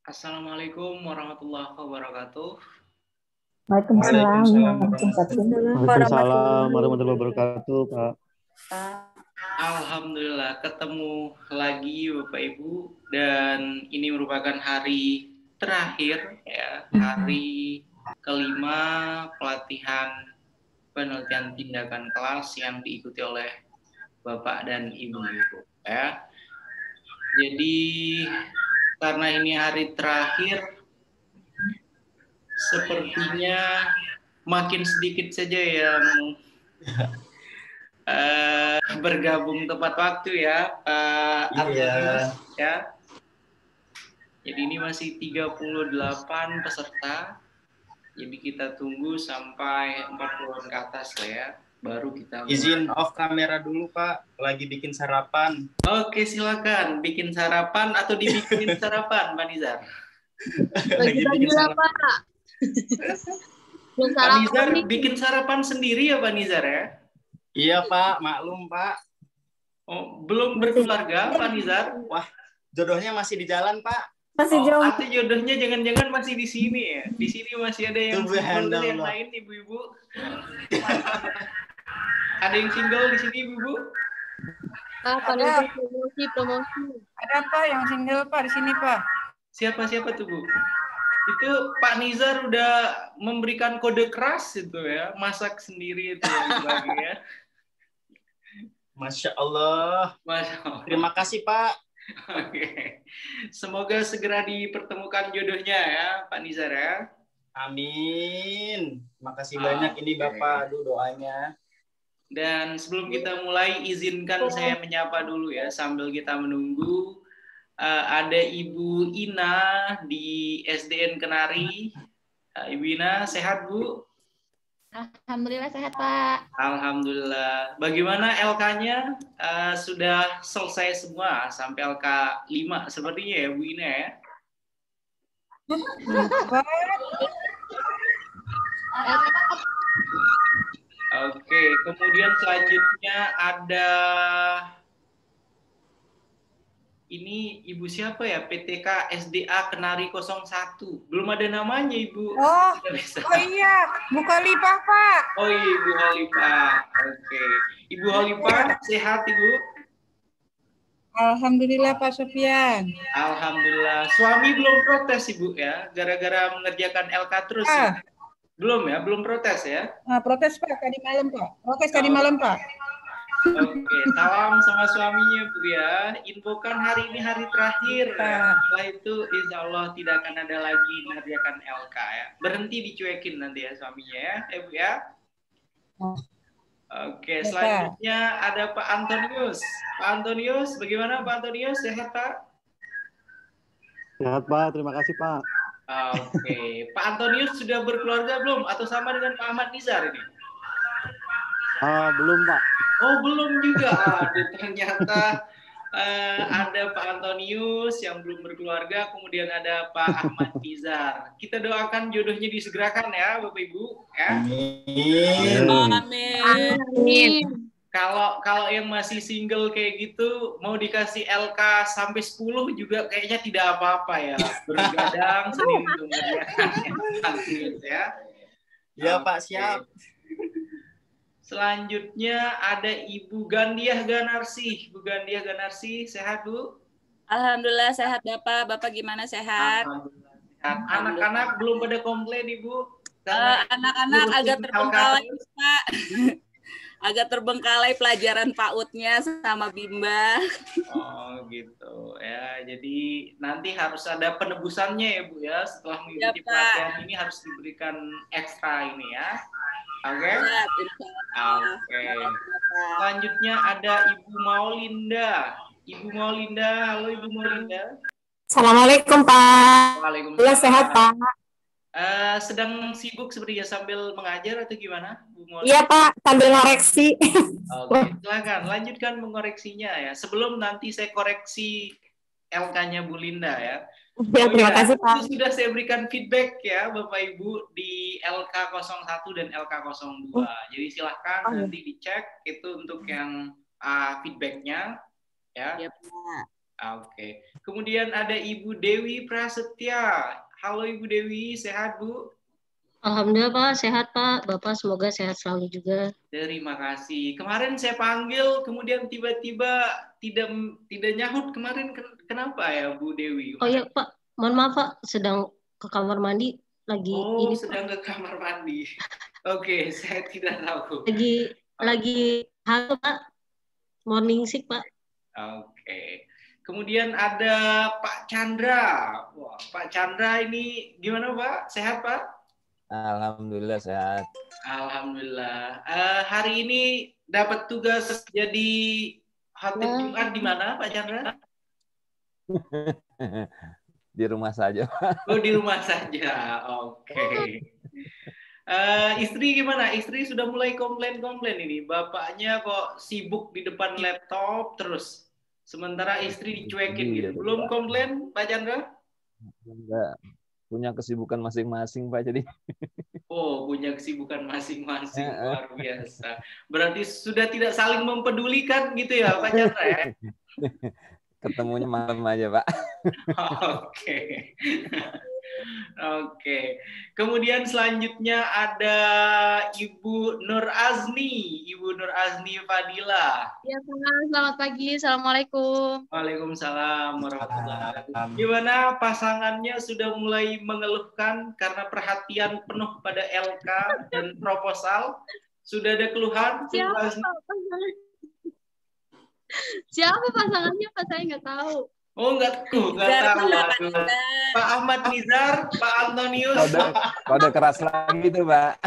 Assalamualaikum warahmatullahi wabarakatuh. Waalaikumsalam Waalaikumsalam warahmatullahi wabarakatuh, Pak. Alhamdulillah ketemu lagi Bapak Ibu, dan ini merupakan hari terakhir ya, hari kelima pelatihan penelitian tindakan kelas yang diikuti oleh Bapak dan Ibu ya. Jadi karena ini hari terakhir, sepertinya makin sedikit saja yang bergabung tepat waktu ya, Pak Artanius ya. Jadi ini masih 38 peserta. Jadi kita tunggu sampai 40-an ke atas lah ya, baru kita Izin off kamera dulu, Pak. Lagi bikin sarapan. Oke, silakan bikin sarapan atau dibikinin sarapan, Pak Nizar. Lagi bikin sarapan. Pak Nizar bikin sarapan sendiri ya, Pak Nizar ya? Iya, Pak. Maklum, Pak. Oh, belum berkeluarga, Pak Nizar? Wah, jodohnya masih di jalan, Pak. Masih jauh. Arti jodohnya jangan-jangan masih di sini ya? Di sini masih ada yang single dan yang lain, ibu-ibu. Ada yang single di sini, ibu-ibu? Ada promosi. Ada Pak yang single, Pak, di sini, Pak. Siapa tuh, Bu? Itu Pak Nizar udah memberikan kode keras itu ya, masak sendiri itu yang dibagi ya. Masya Allah. Masya Allah. Terima kasih, Pak. Oke. Semoga segera dipertemukan jodohnya ya, Pak Nizar ya. Amin. Makasih banyak ini Bapak, aduh doanya. Dan sebelum kita mulai, izinkan saya menyapa dulu ya, sambil kita menunggu. Ada Ibu Ina di SDN Kenari. Ibu Ina, sehat Bu? Alhamdulillah sehat, Pak. Alhamdulillah. Bagaimana LK-nya? Sudah selesai semua sampai LK 5 sepertinya ya Bu Ina ya? Oke, kemudian selanjutnya ada ini Ibu siapa ya? PTK SDA Kenari 01. Belum ada namanya, Ibu. Oh iya, Bu Khalifah, Pak. Oh iya, Ibu Khalifah. Oke. Ibu Khalifah, sehat, Ibu? Alhamdulillah, Pak Sofyan. Alhamdulillah. Suami belum protes, Ibu ya? Gara-gara mengerjakan LK terus. Ya? Belum ya? Belum protes ya? Protes, Pak, tadi malam, Pak. Protes tadi malam, Pak. Oke, salam sama suaminya Bu ya. Infokan hari ini hari terakhir ya. Setelah itu insya Allah tidak akan ada lagi mengerjakan LK ya. Berhenti dicuekin nanti ya suaminya ya, Bu ya. Oke, selanjutnya ada Pak Antonius. Pak Antonius, bagaimana Pak Antonius? Sehat Pak? Sehat Pak, terima kasih Pak. Oke, Pak Antonius sudah berkeluarga belum? Atau sama dengan Pak Ahmad Nizar ini? Belum Pak. Oh belum juga, ternyata ada Pak Antonius yang belum berkeluarga, kemudian ada Pak Ahmad Nizar. Kita doakan jodohnya disegerakan ya Bapak Ibu. Ya. Amin. Kalau yang masih single kayak gitu, mau dikasih LK sampai 10 juga kayaknya tidak apa-apa ya. Bergadang sendiri ya. Ya Pak, siap. Selanjutnya ada Ibu Gandiah Ganarsi. Bu Gandiah Ganarsi, sehat Bu? Alhamdulillah sehat Bapak. Bapak gimana sehat? Alhamdulillah sehat. Anak-anak belum pada komplain Ibu? Anak-anak agak terbengkalai Pak. Agak terbengkalai pelajaran PAUD-nya sama Bimba. Oh gitu ya. Jadi nanti harus ada penebusannya ya Bu ya. Setelah mengikuti pelatihan ini harus diberikan ekstra ini ya. Oke. Oke. Selanjutnya ada Ibu Maulinda. Ibu Maulinda, halo Ibu Maulinda. Assalamualaikum, Pak. Waalaikumsalam. Sehat, Pak. Sedang sibuk sepertinya sambil mengajar atau gimana, Bu Maulinda? Iya, Pak, sambil ngoreksi. Oke, silakan lanjutkan mengoreksinya ya. Sebelum nanti saya koreksi LK-nya Bu Linda ya. Ya, terima kasih, Pak. Itu sudah saya berikan feedback ya Bapak Ibu di LK01 dan LK02. Jadi silahkan nanti dicek itu untuk yang feedbacknya ya. Ya, Pak. Oke. Kemudian ada Ibu Dewi Prasetya. Halo Ibu Dewi, sehat Bu? Alhamdulillah Pak, sehat Pak. Bapak semoga sehat selalu juga. Terima kasih. Kemarin saya panggil, kemudian tiba-tiba tidak nyahut kemarin. Kenapa ya Bu Dewi? Oh iya Pak, mohon maaf Pak, sedang ke kamar mandi lagi ini. Sedang ke kamar mandi. Oke, saya tidak tahu. Lagi halo Pak, morning sick Pak. Oke. Kemudian ada Pak Chandra. Wah, Pak Chandra ini gimana Pak? Sehat Pak? Alhamdulillah sehat. Alhamdulillah. Hari ini dapat tugas jadi khotib Jumat di mana Pak Chandra? Di rumah saja. Oh, di rumah saja. Oke. Istri gimana? Istri sudah mulai komplain-komplain ini. Bapaknya kok sibuk di depan laptop terus. Sementara istri dicuekin gitu. Belum komplain, Pak Chandra? Enggak. Punya kesibukan masing-masing, Pak. Jadi. Oh, punya kesibukan masing-masing. Luar biasa. Berarti sudah tidak saling mempedulikan gitu ya, Pak Chandra ya? Ketemunya malam aja, Pak. Oke. Oke. Kemudian selanjutnya ada Ibu Nur Azni. Ibu Nur Azni Fadila. Ya, Pak. Selamat pagi. Assalamualaikum. Waalaikumsalam warahmatullahi wabarakatuh. Gimana pasangannya sudah mulai mengeluhkan karena perhatian penuh pada LK dan proposal? Sudah ada keluhan? Siapa pasangannya, Pak? Saya nggak tahu. Oh, nggak tahu. Pak Ahmad Nizar, Pak Antonius. Kode keras lagi tuh, Pak.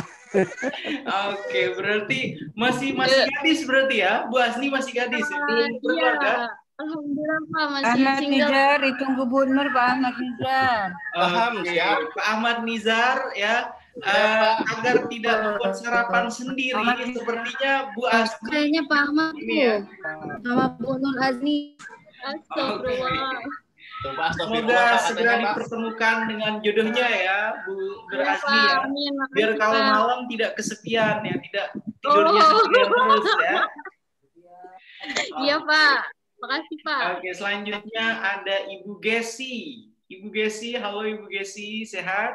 Oke, berarti masih gadis berarti ya? Bu Asni masih gadis ya? Belum berkeluarga? Alhamdulillah Pak, masih Ahmad single. Nizar, ditunggu Bu Nur Pak Ahmad Nizar. Pak Ahmad Nizar ya. Agar tidak membuat sarapan sendiri, sepertinya Bu Asni. Kayaknya Pak Ahmad ini ya. sama Bu Nur Azni. Astagfirullah. Semoga segera dipertemukan dengan jodohnya ya, Bu Nur Azni ya. Biar kalau malam tidak kesepian ya, tidak tidurnya sendirian terus ya. Iya Pak, makasih Pak. Oke, selanjutnya ada Ibu Gesi. Ibu Gesi, halo Ibu Gesi, sehat?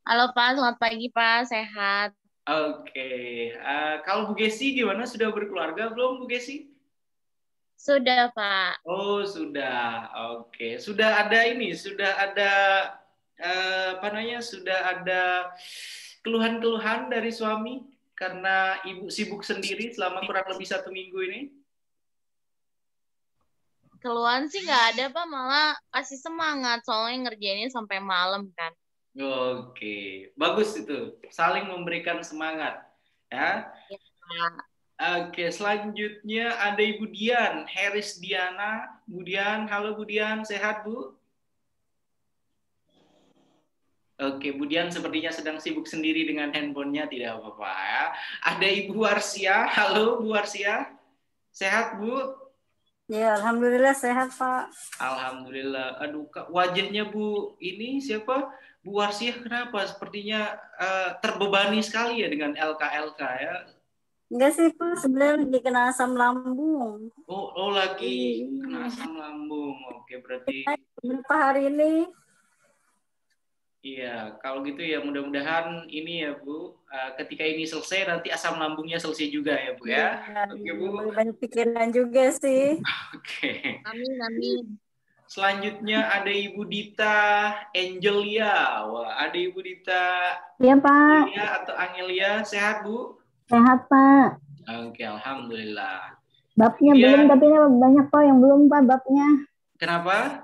Halo Pak, selamat pagi Pak, sehat. Oke, kalau Bu Gesi gimana? Sudah berkeluarga belum Bu Gesi? Sudah Pak. Oh sudah, oke. Sudah ada sudah ada keluhan-keluhan dari suami karena ibu sibuk sendiri selama kurang lebih 1 minggu ini? Keluhan sih nggak ada Pak, malah kasih semangat soalnya ngerjainnya sampai malam kan. Oke, bagus itu. Saling memberikan semangat. Ya. Ya, Pak. Oke, selanjutnya ada Ibu Dian, Heris Diana. Bu Dian, halo Bu Dian, sehat Bu? Oke, Bu Dian sepertinya sedang sibuk sendiri dengan handphonenya, tidak apa-apa ya. Ada Ibu Warsia, halo Bu Warsia, sehat Bu? Ya, alhamdulillah sehat Pak. Alhamdulillah. Aduh, wajahnya Bu ini siapa? Bu Warsia kenapa? Sepertinya terbebani sekali ya dengan LK ya. Enggak sih Pak, sebenarnya lagi kena asam lambung. Oh lagi kena asam lambung. Oke, berarti Beberapa hari ini. iya, kalau gitu ya mudah-mudahan ini ya Bu, ketika ini selesai nanti asam lambungnya selesai juga ya Bu ya. Oke Bu. Banyak pikiran juga sih. Oke. Amin, amin. Selanjutnya ada Ibu Dita Angelia. Wah, ada Ibu Dita. Iya Pak. Angelia atau Angelia, sehat Bu? Sehat Pak. Oke, alhamdulillah. Babnya belum, tapi banyak Pak yang belum Pak babnya. Kenapa?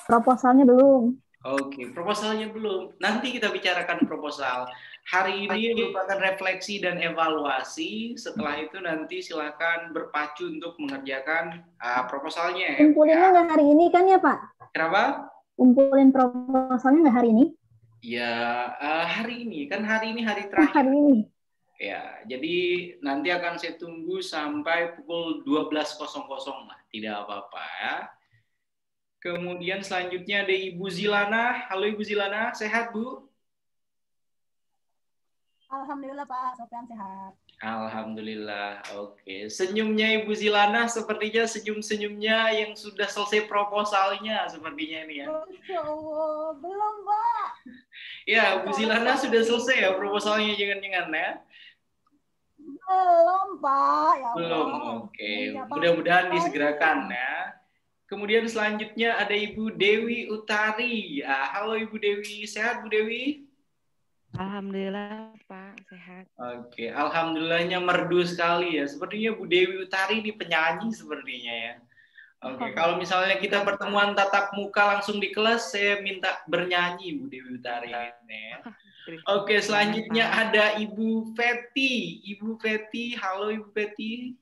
Proposalnya belum. Oke, proposalnya belum. Nanti kita bicarakan proposal. Hari ini merupakan refleksi dan evaluasi. Setelah itu nanti silakan berpacu untuk mengerjakan proposalnya. Kumpulinnya nggak hari ini kan ya Pak? Kenapa? Kumpulin proposalnya nggak hari ini? Ya, hari ini. Kan hari ini hari terakhir. Hari ini. Ya, jadi nanti akan saya tunggu sampai pukul 12.00 lah. Tidak apa-apa ya. Kemudian selanjutnya ada Ibu Zilana. Halo Ibu Zilana, sehat Bu? Alhamdulillah Pak, Sofian sehat. Alhamdulillah. Oke. Senyumnya Ibu Zilana sepertinya senyum-senyumnya yang sudah selesai proposalnya sepertinya ini ya. Masya Allah, belum Pak. Ya, Bu Zilana sudah selesai ya proposalnya jangan-jangan ya. Belum Pak. Ya Belum. Allah. Oke. Mudah-mudahan disegerakan ya. Kemudian selanjutnya ada Ibu Dewi Utari. Ya, halo Ibu Dewi, sehat Bu Dewi? Alhamdulillah Pak, sehat. Oke, alhamdulillahnya merdu sekali ya. Sepertinya Bu Dewi Utari ini penyanyi sepertinya ya. Oke, kalau misalnya kita pertemuan tatap muka langsung di kelas, saya minta bernyanyi Bu Dewi Utari ini ya. Oke, selanjutnya ada Ibu Feti. Ibu Feti, halo Ibu Feti.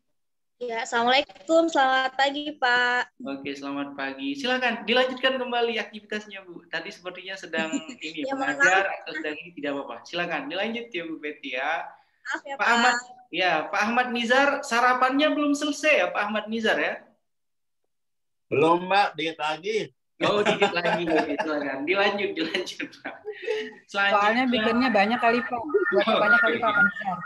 Ya, Assalamualaikum, selamat pagi Pak. Oke, selamat pagi. Silakan dilanjutkan kembali aktivitasnya Bu. Tadi sepertinya sedang ini Ya, mengajar atau sedang ini tidak apa-apa. Silakan dilanjut ya Bu Feti ya. Maaf ya Pak Ahmad, ya Pak Ahmad Nizar sarapannya belum selesai ya Pak Ahmad Nizar ya? Belum, Mbak, dikit lagi. Oh, dikit lagi. Silakan dilanjut Pak. Soalnya bikinnya banyak kali Pak. Banyak kali Pak.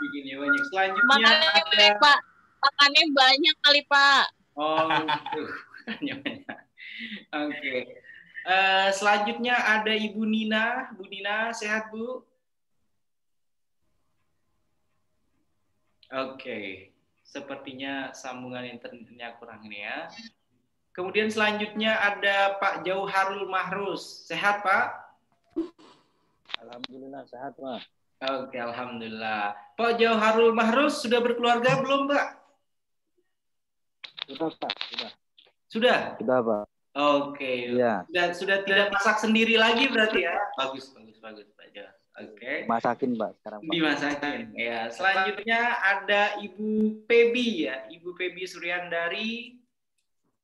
Bikinnya banyak. Selanjutnya Makannya ada banyak, Pak. Makannya banyak kali, Pak. Oh, makannya banyak. Oke. Selanjutnya ada Ibu Nina. Bu Nina, sehat Bu? Oke. Sepertinya sambungan internetnya kurang ini ya. Kemudian selanjutnya ada Pak Jauharul Mahrus. Sehat, Pak? Alhamdulillah sehat, Pak. Oke, alhamdulillah. Pak Jauharul Mahrus sudah berkeluarga belum, Pak? Sudah, Pak. Sudah. Sudah? Sudah, Pak. Oke. Iya. Sudah tidak masak sendiri lagi berarti ya? Bagus, Pak Jo. Oke. Masakin, Pak, sekarang, Pak. Dimasakin. Ya. Selanjutnya ada Ibu Pebi ya. Ibu Pebi Suryandari.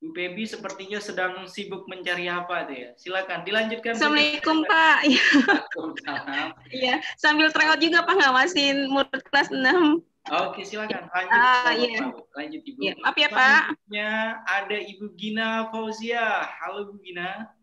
Bu Pebi sepertinya sedang sibuk mencari apa tuh ya. Silakan dilanjutkan. Assalamualaikum Pak. Waalaikumsalam. Iya, sambil tryout juga Pak ngawasin murid kelas 6. Oke, silakan lanjut. Iya. Lanjut Ibu. Ya, maaf ya Pak. Selanjutnya ada Ibu Gina Fauzia. Halo Bu Gina.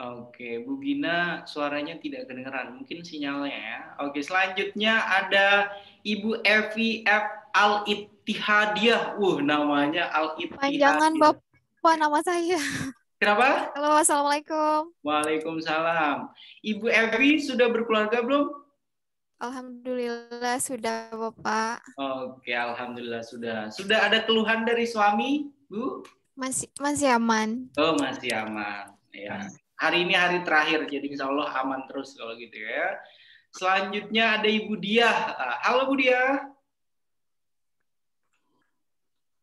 Oke, Bu Gina suaranya tidak kedengeran. Mungkin sinyalnya ya. Oke, selanjutnya ada Ibu Evi F. Al-Ittihadiyah. Namanya Al-Ittihadiyah. Jangan Bapak nama saya. Kenapa? Halo, Assalamualaikum. Waalaikumsalam. Ibu Evi sudah berkeluarga belum? Alhamdulillah sudah Bapak. Oke, alhamdulillah sudah. Sudah ada keluhan dari suami, Bu? Masih aman. Oh, masih aman. Ya. Hari ini hari terakhir, jadi insya Allah aman terus kalau gitu ya. Selanjutnya ada Ibu Diah. Halo Bu Diah.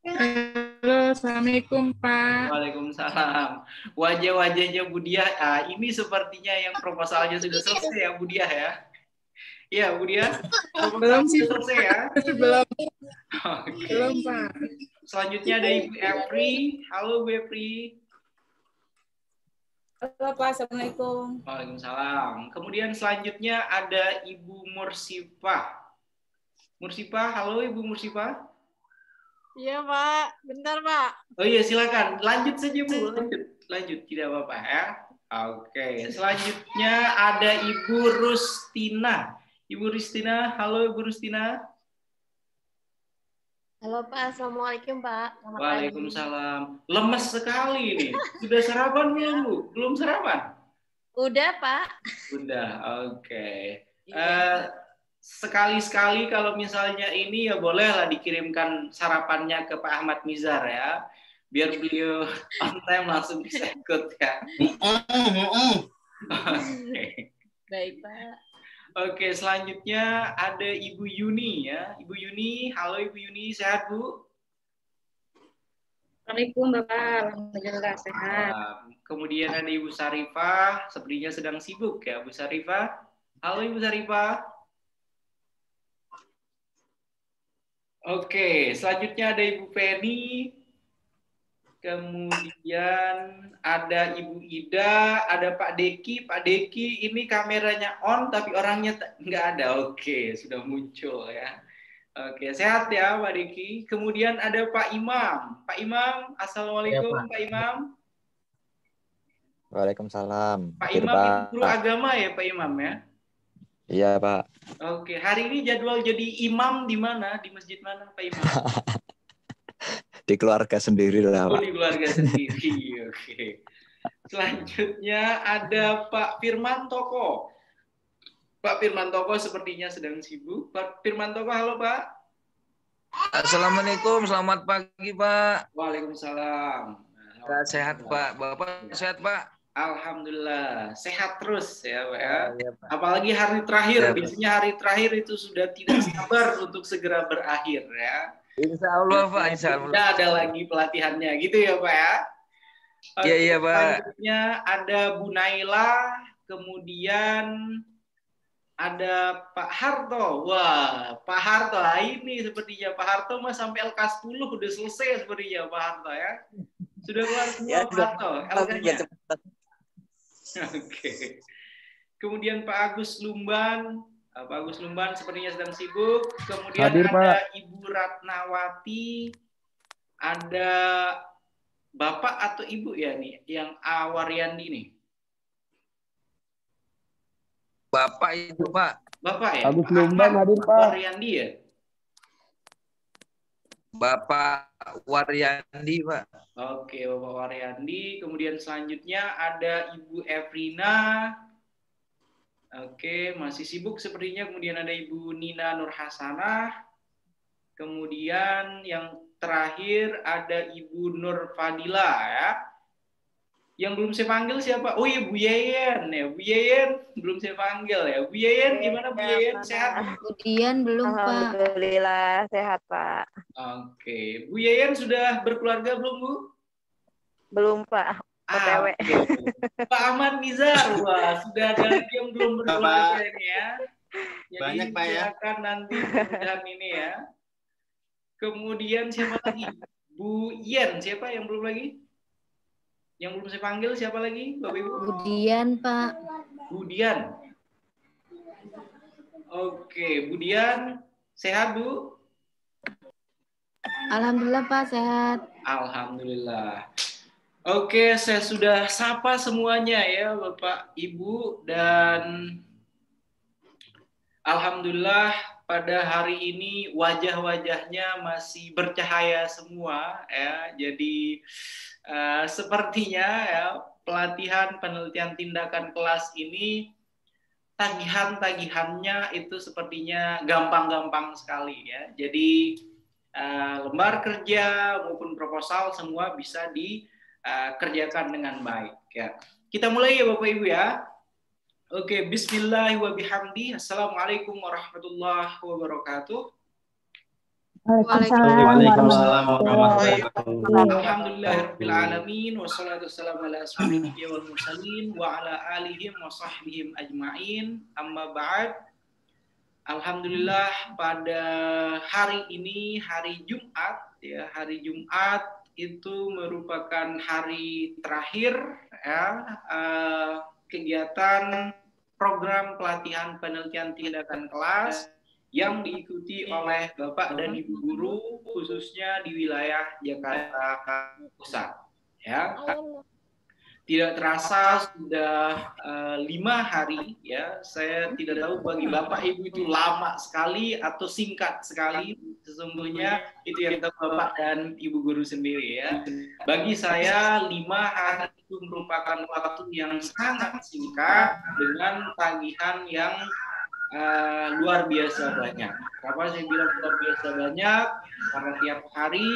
Halo, Assalamualaikum Pak. Waalaikumsalam. Wajah-wajahnya Bu Diah, ini sepertinya yang proposalnya sudah selesai ya Bu Diah ya. Iya Bu Diah, Belum sih selesai ya. Belum. Okay. Belum Pak. Selanjutnya ada Ibu Epri. Halo Bu Epri. Halo Pak, Assalamualaikum. Waalaikumsalam. Kemudian selanjutnya ada Ibu Mursifah. Mursifah, halo Ibu Mursifah. Iya Pak, bentar Pak. Oh iya silakan, lanjut saja Bu, lanjut, tidak apa-apa ya. Oke, selanjutnya ada Ibu Rustina. Ibu Rustina, halo Ibu Rustina. Halo Pak, Assalamualaikum Pak. Selamat Waalaikumsalam. Lemes sekali ini. Sudah sarapan belum Bu? Belum sarapan? Udah Pak. Udah, oke. Sekali-sekali kalau misalnya ini ya bolehlah dikirimkan sarapannya ke Pak Ahmad Nizar ya. Biar beliau on time langsung bisa ikut ya. Oke. Baik, Pak. Oke, selanjutnya ada Ibu Yuni ya. Ibu Yuni, halo Ibu Yuni, sehat Bu? Assalamualaikum Bapak, alhamdulillah sehat. Kemudian ada Ibu Sarifah, sepertinya sedang sibuk ya Bu Sarifah. Halo Ibu Sarifah. Oke, selanjutnya ada Ibu Feni. Kemudian ada Ibu Ida, ada Pak Deki. Pak Deki ini kameranya on tapi orangnya nggak ada. Oke, sudah muncul ya. Oke, sehat ya Pak Deki. Kemudian ada Pak Imam. Pak Imam, Assalamualaikum ya, Pak Imam. Waalaikumsalam. Pak Imam itu guru agama ya Pak Imam ya? Iya, Pak. Oke, hari ini jadwal jadi imam di mana? Di masjid mana, Pak Imam? Di keluarga sendiri lah, Oh, Pak. di keluarga sendiri. Oke. Selanjutnya ada Pak Firman Toko. Pak Firman Toko sepertinya sedang sibuk. Pak Firman Toko, halo Pak. Assalamualaikum, selamat pagi Pak. Waalaikumsalam. Sehat Pak, Bapak sehat Pak? Alhamdulillah, sehat terus ya Pak ya. Ya, Pak. Apalagi hari terakhir, Ya, Pak. biasanya hari terakhir itu sudah tidak sabar untuk segera berakhir ya. Insya Allah Pak, insya Allah. Tidak ada lagi pelatihannya, gitu ya Pak ya. Iya, iya, Pak. Selanjutnya ada Bu Naila, kemudian ada Pak Harto. Wah, Pak Harto, ini sepertinya Pak Harto mah sampai LK10 udah selesai sepertinya Pak Harto ya. Sudah keluar semua Ya, Pak Harto, LK-nya. sudah. Oke. Kemudian Pak Agus Lumban. Pak Agus Lumban sepertinya sedang sibuk. Kemudian Hadir, ada Pak. Ibu Ratnawati. Ada Bapak atau Ibu ya nih, yang Awaryandi nih. Bapak itu Pak. Bapak ya? Agus Pak Lumban Ahmad hadir, Pak. Waryandi ya? Bapak Waryandi Pak. Oke, Bapak Waryandi. Kemudian selanjutnya ada Ibu Evrina. Oke, masih sibuk sepertinya. Kemudian ada Ibu Nina Nurhasanah. Kemudian yang terakhir ada Ibu Nur Fadila ya. Yang belum saya panggil siapa? Oh iya, Bu Yeyen ya. Bu Yeyen belum saya panggil ya. Bu Yeyen gimana Bu Yeyen? Sehat? Kemudian belum Pak. Alhamdulillah sehat Pak. Oke. Bu Yeyen sudah berkeluarga belum Bu? Belum Pak. OTW. Oke. Pak Ahmad Nizar, wah sudah ada lagi yang belum berkeluarga ini ya. Jadi Banyak, Pak, ya. silakan nanti mudah-mudahan ini ya. Kemudian siapa lagi? Bu Yen, siapa yang belum lagi? Yang belum saya panggil siapa lagi, Bapak Ibu? Kemudian Pak. Budian. Oke, Budian, sehat Bu? Alhamdulillah Pak sehat. Alhamdulillah. Oke, saya sudah sapa semuanya ya Bapak Ibu, dan alhamdulillah pada hari ini wajah-wajahnya masih bercahaya semua ya. Jadi sepertinya ya pelatihan penelitian tindakan kelas ini tagihan-tagihannya itu sepertinya gampang-gampang sekali ya. Jadi lembar kerja maupun proposal semua bisa dikerjakan dengan baik ya. Kita mulai ya Bapak Ibu ya. Oke, bismillahirrahmanirrahim. Assalamualaikum warahmatullahi wabarakatuh. Waalaikumsalam warahmatullahi wabarakatuh. Alhamdulillahirabbil alamin wassalatu wassalamu ala asyrofil anbiya'i wal mursalin wa ala alihi wa sahbihim ajmain. Amma ba'd. Alhamdulillah pada hari ini hari Jumat ya, hari Jumat itu merupakan hari terakhir ya, kegiatan program pelatihan penelitian tindakan kelas yang diikuti oleh Bapak dan Ibu guru khususnya di wilayah Jakarta Pusat ya. Tidak terasa sudah 5 hari ya. Saya tidak tahu bagi Bapak Ibu itu lama sekali atau singkat sekali. Sesungguhnya itu yang tahu Bapak dan Ibu guru sendiri ya. Bagi saya 5 hari itu merupakan waktu yang sangat singkat dengan tagihan yang luar biasa banyak. Kenapa saya bilang luar biasa banyak? Karena tiap hari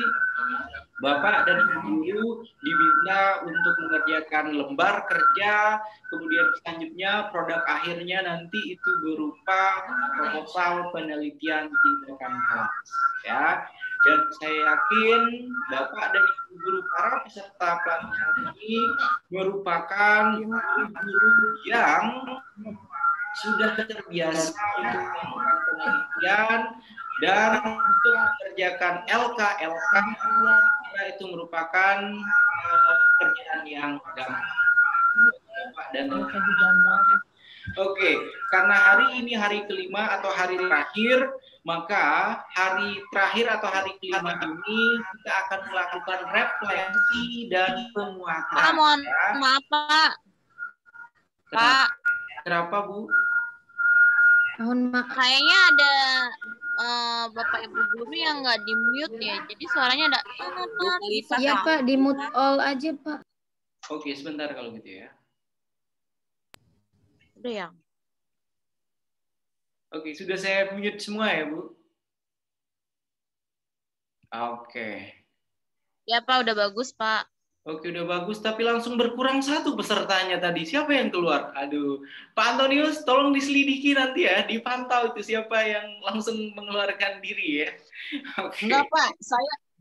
Bapak dan Ibu guru dibina untuk mengerjakan lembar kerja, kemudian selanjutnya produk akhirnya nanti itu berupa proposal penelitian tindakan kelas ya. Dan saya yakin Bapak dan Ibu guru para peserta pelatihan ini merupakan guru yang sudah terbiasa untuk melakukan penelitian dan untuk mengerjakan LK itu merupakan pekerjaan yang gampang. Oke, karena hari ini hari kelima atau hari terakhir, maka hari terakhir atau hari kelima ini kita akan melakukan refleksi dan penguatan. Pak, mohon maaf Pak. Pak. Kenapa Bu? Mohon maaf. Kayaknya ada Bapak Ibu guru yang nggak di mute ya. Jadi suaranya ada gitu. Iya Pak, di mute all aja Pak. Oke, sebentar kalau gitu ya. Udah ya. Oke, sudah saya mute semua ya, Bu? Oke. Ya Pak, udah bagus Pak. Oke, udah bagus, tapi langsung berkurang satu pesertanya tadi. Siapa yang keluar? Aduh, Pak Antonius, tolong diselidiki nanti ya, dipantau itu siapa yang langsung mengeluarkan diri ya. Oke. Enggak Pak,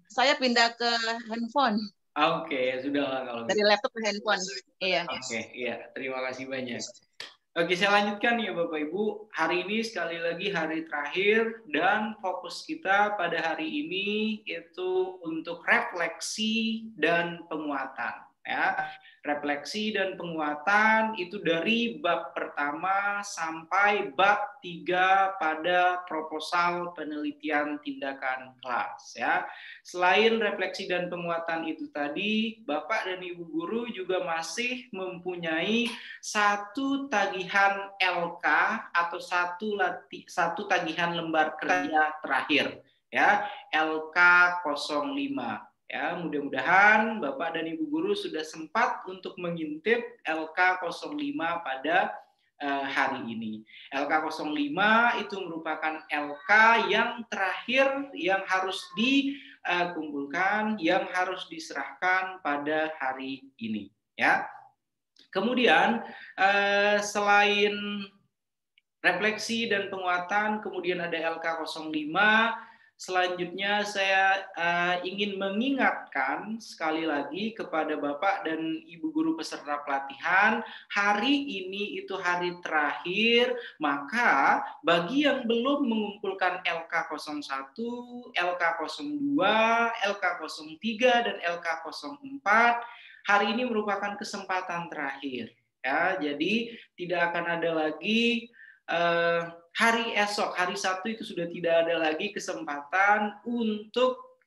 saya pindah ke handphone. Oke, sudah lah kalau Dari gitu. laptop ke handphone. Iya. Oke, iya, terima kasih banyak. Oke, saya lanjutkan ya Bapak Ibu. Hari ini sekali lagi hari terakhir dan fokus kita pada hari ini itu untuk refleksi dan penguatan. Ya, refleksi dan penguatan itu dari bab pertama sampai bab 3 pada proposal penelitian tindakan kelas. Ya, selain refleksi dan penguatan itu tadi, Bapak dan Ibu guru juga masih mempunyai satu tagihan LK atau satu tagihan lembar kerja terakhir, ya, LK 05. Ya, mudah-mudahan Bapak dan Ibu guru sudah sempat untuk mengintip LK 05 pada hari ini. LK 05 itu merupakan LK yang terakhir yang harus dikumpulkan, yang harus diserahkan pada hari ini. Ya. Kemudian selain refleksi dan penguatan, kemudian ada LK 05. Selanjutnya saya ingin mengingatkan sekali lagi kepada Bapak dan Ibu guru peserta pelatihan, hari ini itu hari terakhir, maka bagi yang belum mengumpulkan LK 01, LK 02, LK 03, dan LK 04, hari ini merupakan kesempatan terakhir. Ya, jadi tidak akan ada lagi hari esok, hari Sabtu itu sudah tidak ada lagi kesempatan untuk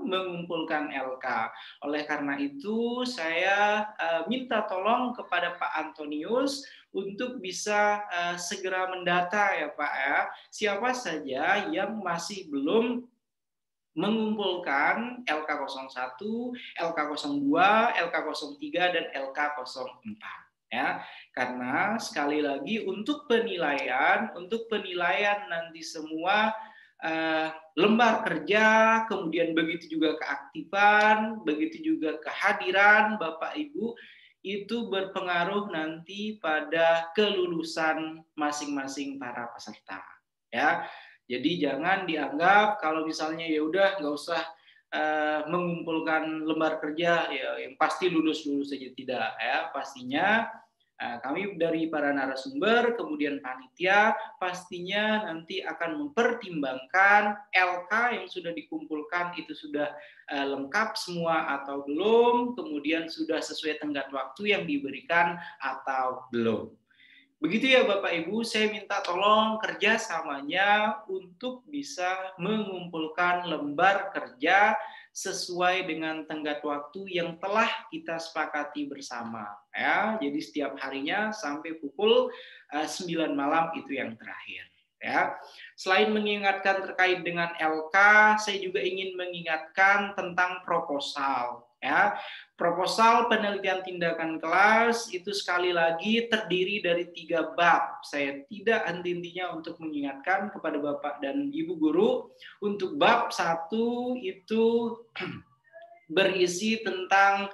mengumpulkan LK. Oleh karena itu saya minta tolong kepada Pak Antonius untuk bisa segera mendata ya Pak ya, siapa saja yang masih belum mengumpulkan LK 01, LK 02, LK 03, dan LK 04. Ya, karena sekali lagi untuk penilaian nanti semua lembar kerja, kemudian begitu juga keaktifan, begitu juga kehadiran Bapak Ibu itu berpengaruh nanti pada kelulusan masing-masing para peserta. Ya, jadi jangan dianggap kalau misalnya ya udah nggak usah mengumpulkan lembar kerja ya yang pasti lulus saja, tidak ya, pastinya kami dari para narasumber kemudian panitia pastinya nanti akan mempertimbangkan LK yang sudah dikumpulkan itu sudah lengkap semua atau belum, kemudian sudah sesuai tenggat waktu yang diberikan atau belum. Begitu ya Bapak Ibu, saya minta tolong kerjasamanya untuk bisa mengumpulkan lembar kerja sesuai dengan tenggat waktu yang telah kita sepakati bersama. Ya, jadi setiap harinya sampai pukul 9 malam itu yang terakhir. Ya, selain mengingatkan terkait dengan LK, saya juga ingin mengingatkan tentang proposal. Ya, proposal penelitian tindakan kelas itu sekali lagi terdiri dari 3 bab. Saya tidak henti-hentinya untuk mengingatkan kepada Bapak dan Ibu guru. Untuk bab 1 itu berisi tentang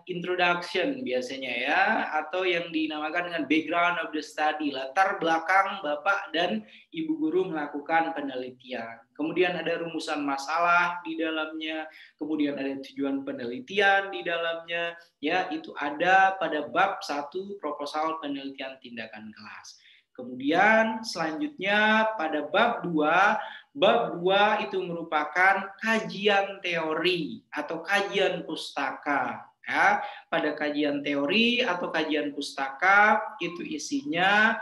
introduction biasanya ya, atau yang dinamakan dengan background of the study, latar belakang Bapak dan Ibu guru melakukan penelitian. Kemudian ada rumusan masalah di dalamnya, kemudian ada tujuan penelitian di dalamnya, ya itu ada pada bab 1 proposal penelitian tindakan kelas. Kemudian selanjutnya pada bab 2 itu merupakan kajian teori atau kajian pustaka. Ya, pada kajian teori atau kajian pustaka itu isinya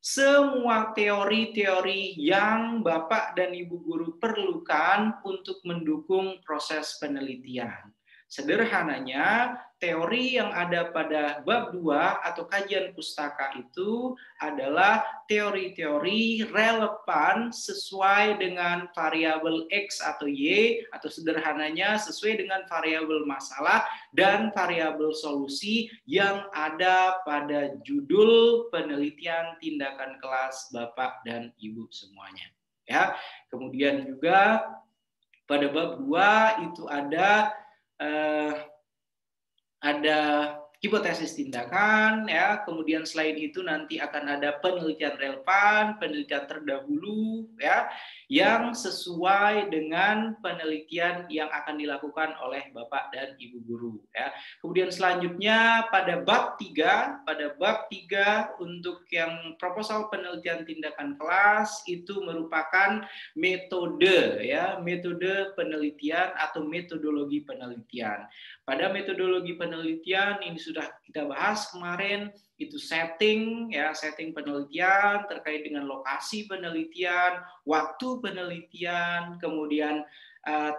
semua teori-teori yang Bapak dan Ibu guru perlukan untuk mendukung proses penelitian. Sederhananya, teori yang ada pada bab 2 atau kajian pustaka itu adalah teori-teori relevan sesuai dengan variabel X atau Y, atau sederhananya sesuai dengan variabel masalah dan variabel solusi yang ada pada judul penelitian tindakan kelas Bapak dan Ibu semuanya. Ya, kemudian juga pada bab 2 itu ada hipotesis tindakan, ya. Kemudian selain itu nanti akan ada penelitian relevan, penelitian terdahulu, ya, yang sesuai dengan penelitian yang akan dilakukan oleh Bapak dan Ibu guru, ya. Kemudian selanjutnya pada bab 3 untuk yang proposal penelitian tindakan kelas itu merupakan metode, ya, metode penelitian atau metodologi penelitian. Pada metodologi penelitian ini sudah kita bahas kemarin, itu setting, ya, setting penelitian terkait dengan lokasi penelitian, waktu penelitian, kemudian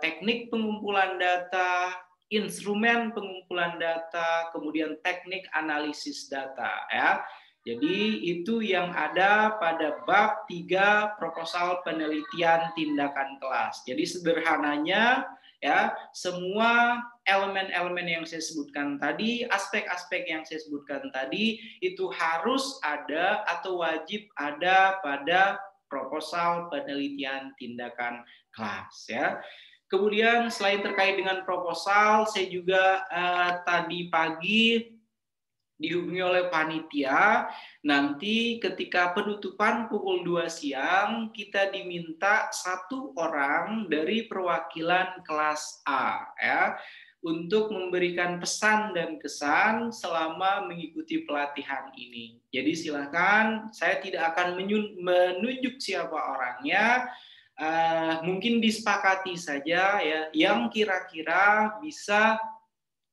teknik pengumpulan data, instrumen pengumpulan data, kemudian teknik analisis data, ya. Jadi itu yang ada pada bab 3 proposal penelitian tindakan kelas. Jadi sederhananya, ya, semua elemen-elemen yang saya sebutkan tadi, aspek-aspek yang saya sebutkan tadi itu harus ada atau wajib ada pada proposal penelitian tindakan kelas, ya. Kemudian selain terkait dengan proposal, saya juga tadi pagi dihubungi oleh panitia. Nanti ketika penutupan pukul 2 siang, kita diminta 1 orang dari perwakilan kelas A, ya, untuk memberikan pesan dan kesan selama mengikuti pelatihan ini. Jadi silakan, saya tidak akan menunjuk siapa orangnya, mungkin disepakati saja, ya, yang kira-kira bisa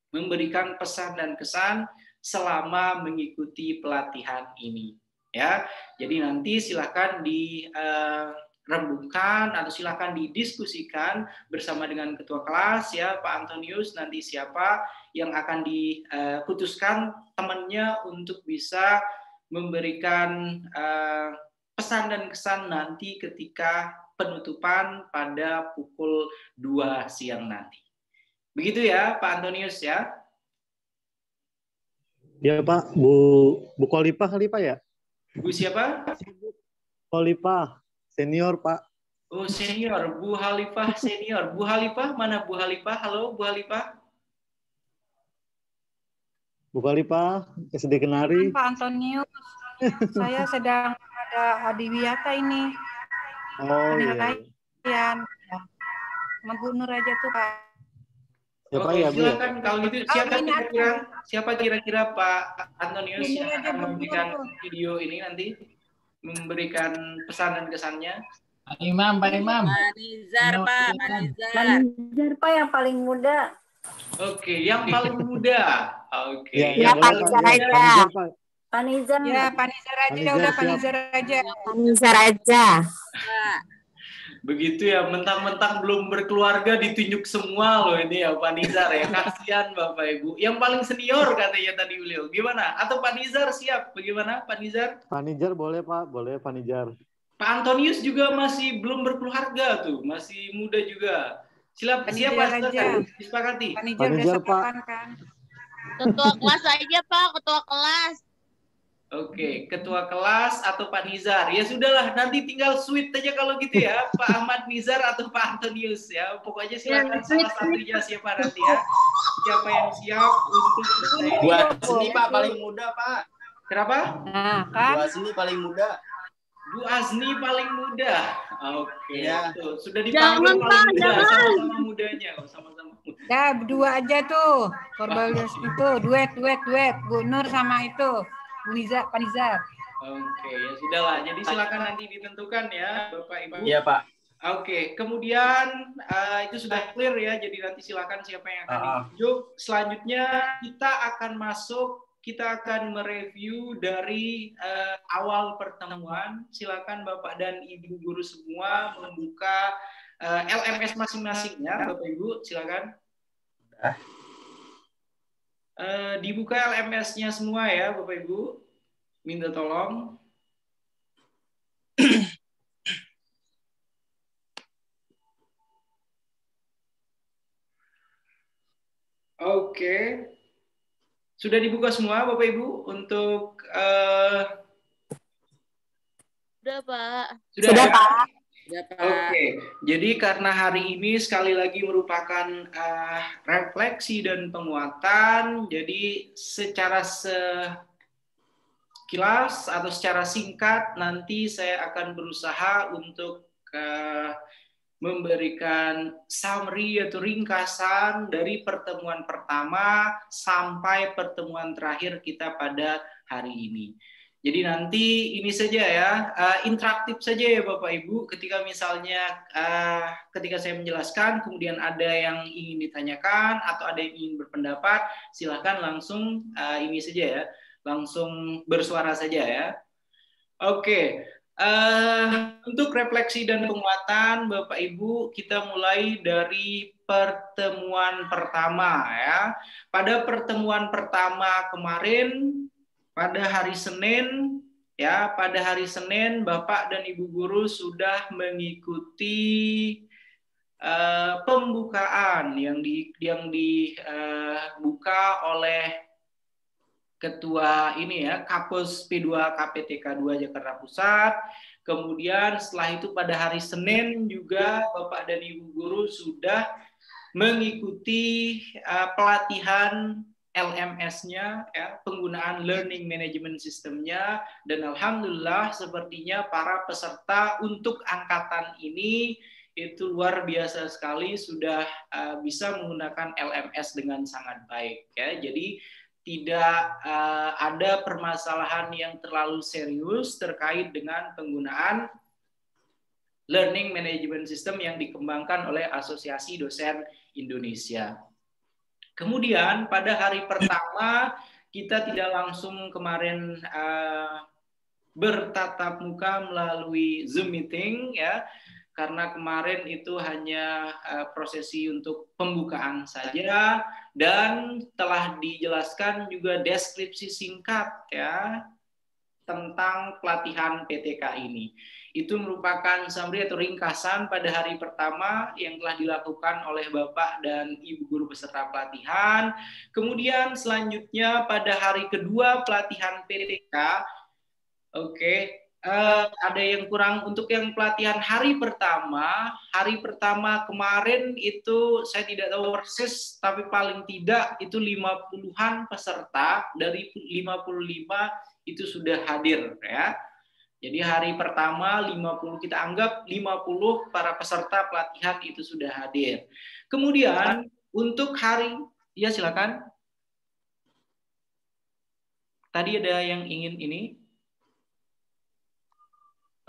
memberikan pesan dan kesan selama mengikuti pelatihan ini, ya. Jadi nanti silakan dirembukkan atau silakan didiskusikan bersama dengan ketua kelas, ya, Pak Antonius, nanti siapa yang akan diputuskan temannya untuk bisa memberikan pesan dan kesan nanti ketika penutupan pada pukul 2 siang nanti. Begitu ya Pak Antonius, ya. Ya Pak, Bu Kolipah kali Pak ya? Bu siapa? Kolipah, senior Pak. Oh senior, Bu Halifah senior. Bu Halifah, mana Bu Halifah? Halo Bu Halifah. Bu Kolipah, SD Kenari. Pak Antonius, saya sedang ada adiwiyata ini. Oh iya. Ibu Nur aja tuh Pak. Siapa Oke, ya, Bu? silakan kalau gitu siapa kira-kira Pak Antonius yang akan memberikan video ini nanti memberikan pesan dan kesannya? Pak Imam. Pak Nizar, Pak. Pak Nizar, Pak, yang paling muda. Oke, yang paling muda. Oke. Ya, Pak Nizar aja. Pak Nizar. Ya, Pak Nizar aja, udah Pak Nizar aja. Pak Nizar aja. Begitu ya, mentang-mentang belum berkeluarga ditunjuk semua loh ini ya Pak Nizar ya. Kasihan Bapak Ibu. Yang paling senior katanya tadi beliau. Gimana? Atau Pak Nizar siap? Bagaimana Pak Nizar? Pak Nizar boleh Pak, boleh Pak Nizar. Pak Antonius juga masih belum berkeluarga tuh, masih muda juga. Siapa? Disepakati. Pak Nizar Pak. Ketua kelas aja Pak, ketua kelas. Oke, ketua kelas atau Pak Nizar. Ya sudahlah, nanti tinggal sweet aja kalau gitu ya, Pak Ahmad Nizar atau Pak Antonius ya. Pokoknya silakan salah satunya siapa nanti ya. Siapa yang siap untuk buat sini Pak paling muda Pak. Kenapa? Nah, kan. Buat sini paling muda. Bu Azni paling muda. Oke. Ya. Tuh, sudah dipanggil paling muda, sama-sama mudanya, sama-sama. Ya, berdua aja tuh. Korbalius itu duet. Bu Nur sama itu. Bu Nizar, Pak Nizar. Oke, ya sudahlah. Jadi silakan nanti ditentukan ya, Bapak Ibu. Iya, Pak. Oke, kemudian itu sudah clear ya. Jadi nanti silakan siapa yang akan ditunjuk. Selanjutnya kita akan mereview dari awal pertemuan. Silakan Bapak dan Ibu guru semua membuka LMS masing-masing ya, Bapak Ibu. Silakan. Dibuka LMS-nya semua ya Bapak Ibu. Minta tolong. Oke. Sudah dibuka semua Bapak Ibu untuk Sudah, Pak. Sudah, Pak. Ya, Pak. Oke, jadi karena hari ini sekali lagi merupakan refleksi dan penguatan, jadi secara sekilas atau secara singkat nanti saya akan berusaha untuk memberikan summary atau ringkasan dari pertemuan pertama sampai pertemuan terakhir kita pada hari ini. Jadi nanti ini saja ya, interaktif saja ya Bapak Ibu, ketika misalnya ketika saya menjelaskan, kemudian ada yang ingin ditanyakan atau ada yang ingin berpendapat, silakan langsung ini saja ya, langsung bersuara saja ya. Oke, untuk refleksi dan penguatan Bapak Ibu, kita mulai dari pertemuan pertama ya. Pada pertemuan pertama kemarin, pada hari Senin, ya, pada hari Senin Bapak dan Ibu guru sudah mengikuti pembukaan yang dibuka oleh Ketua ini ya, Kapus P2 KPTK 2 Jakarta Pusat. Kemudian setelah itu pada hari Senin juga Bapak dan Ibu guru sudah mengikuti pelatihan LMS-nya, ya, penggunaan Learning Management System-nya, dan alhamdulillah sepertinya para peserta untuk angkatan ini itu luar biasa sekali, sudah bisa menggunakan LMS dengan sangat baik. Ya. Jadi tidak ada permasalahan yang terlalu serius terkait dengan penggunaan Learning Management System yang dikembangkan oleh Asosiasi Dosen Indonesia. Kemudian pada hari pertama kita tidak langsung kemarin bertatap muka melalui Zoom meeting ya, karena kemarin itu hanya prosesi untuk pembukaan saja dan telah dijelaskan juga deskripsi singkat ya tentang pelatihan PTK ini. Itu merupakan summary atau ringkasan pada hari pertama yang telah dilakukan oleh Bapak dan Ibu guru peserta pelatihan. Kemudian selanjutnya pada hari kedua pelatihan PTK, ada yang kurang untuk yang pelatihan hari pertama. Hari pertama kemarin itu saya tidak tahu persis, tapi paling tidak itu 50-an peserta dari 55 itu sudah hadir ya. Jadi hari pertama 50, kita anggap 50 para peserta pelatihan itu sudah hadir. Kemudian untuk hari, ya silakan. Tadi ada yang ingin ini?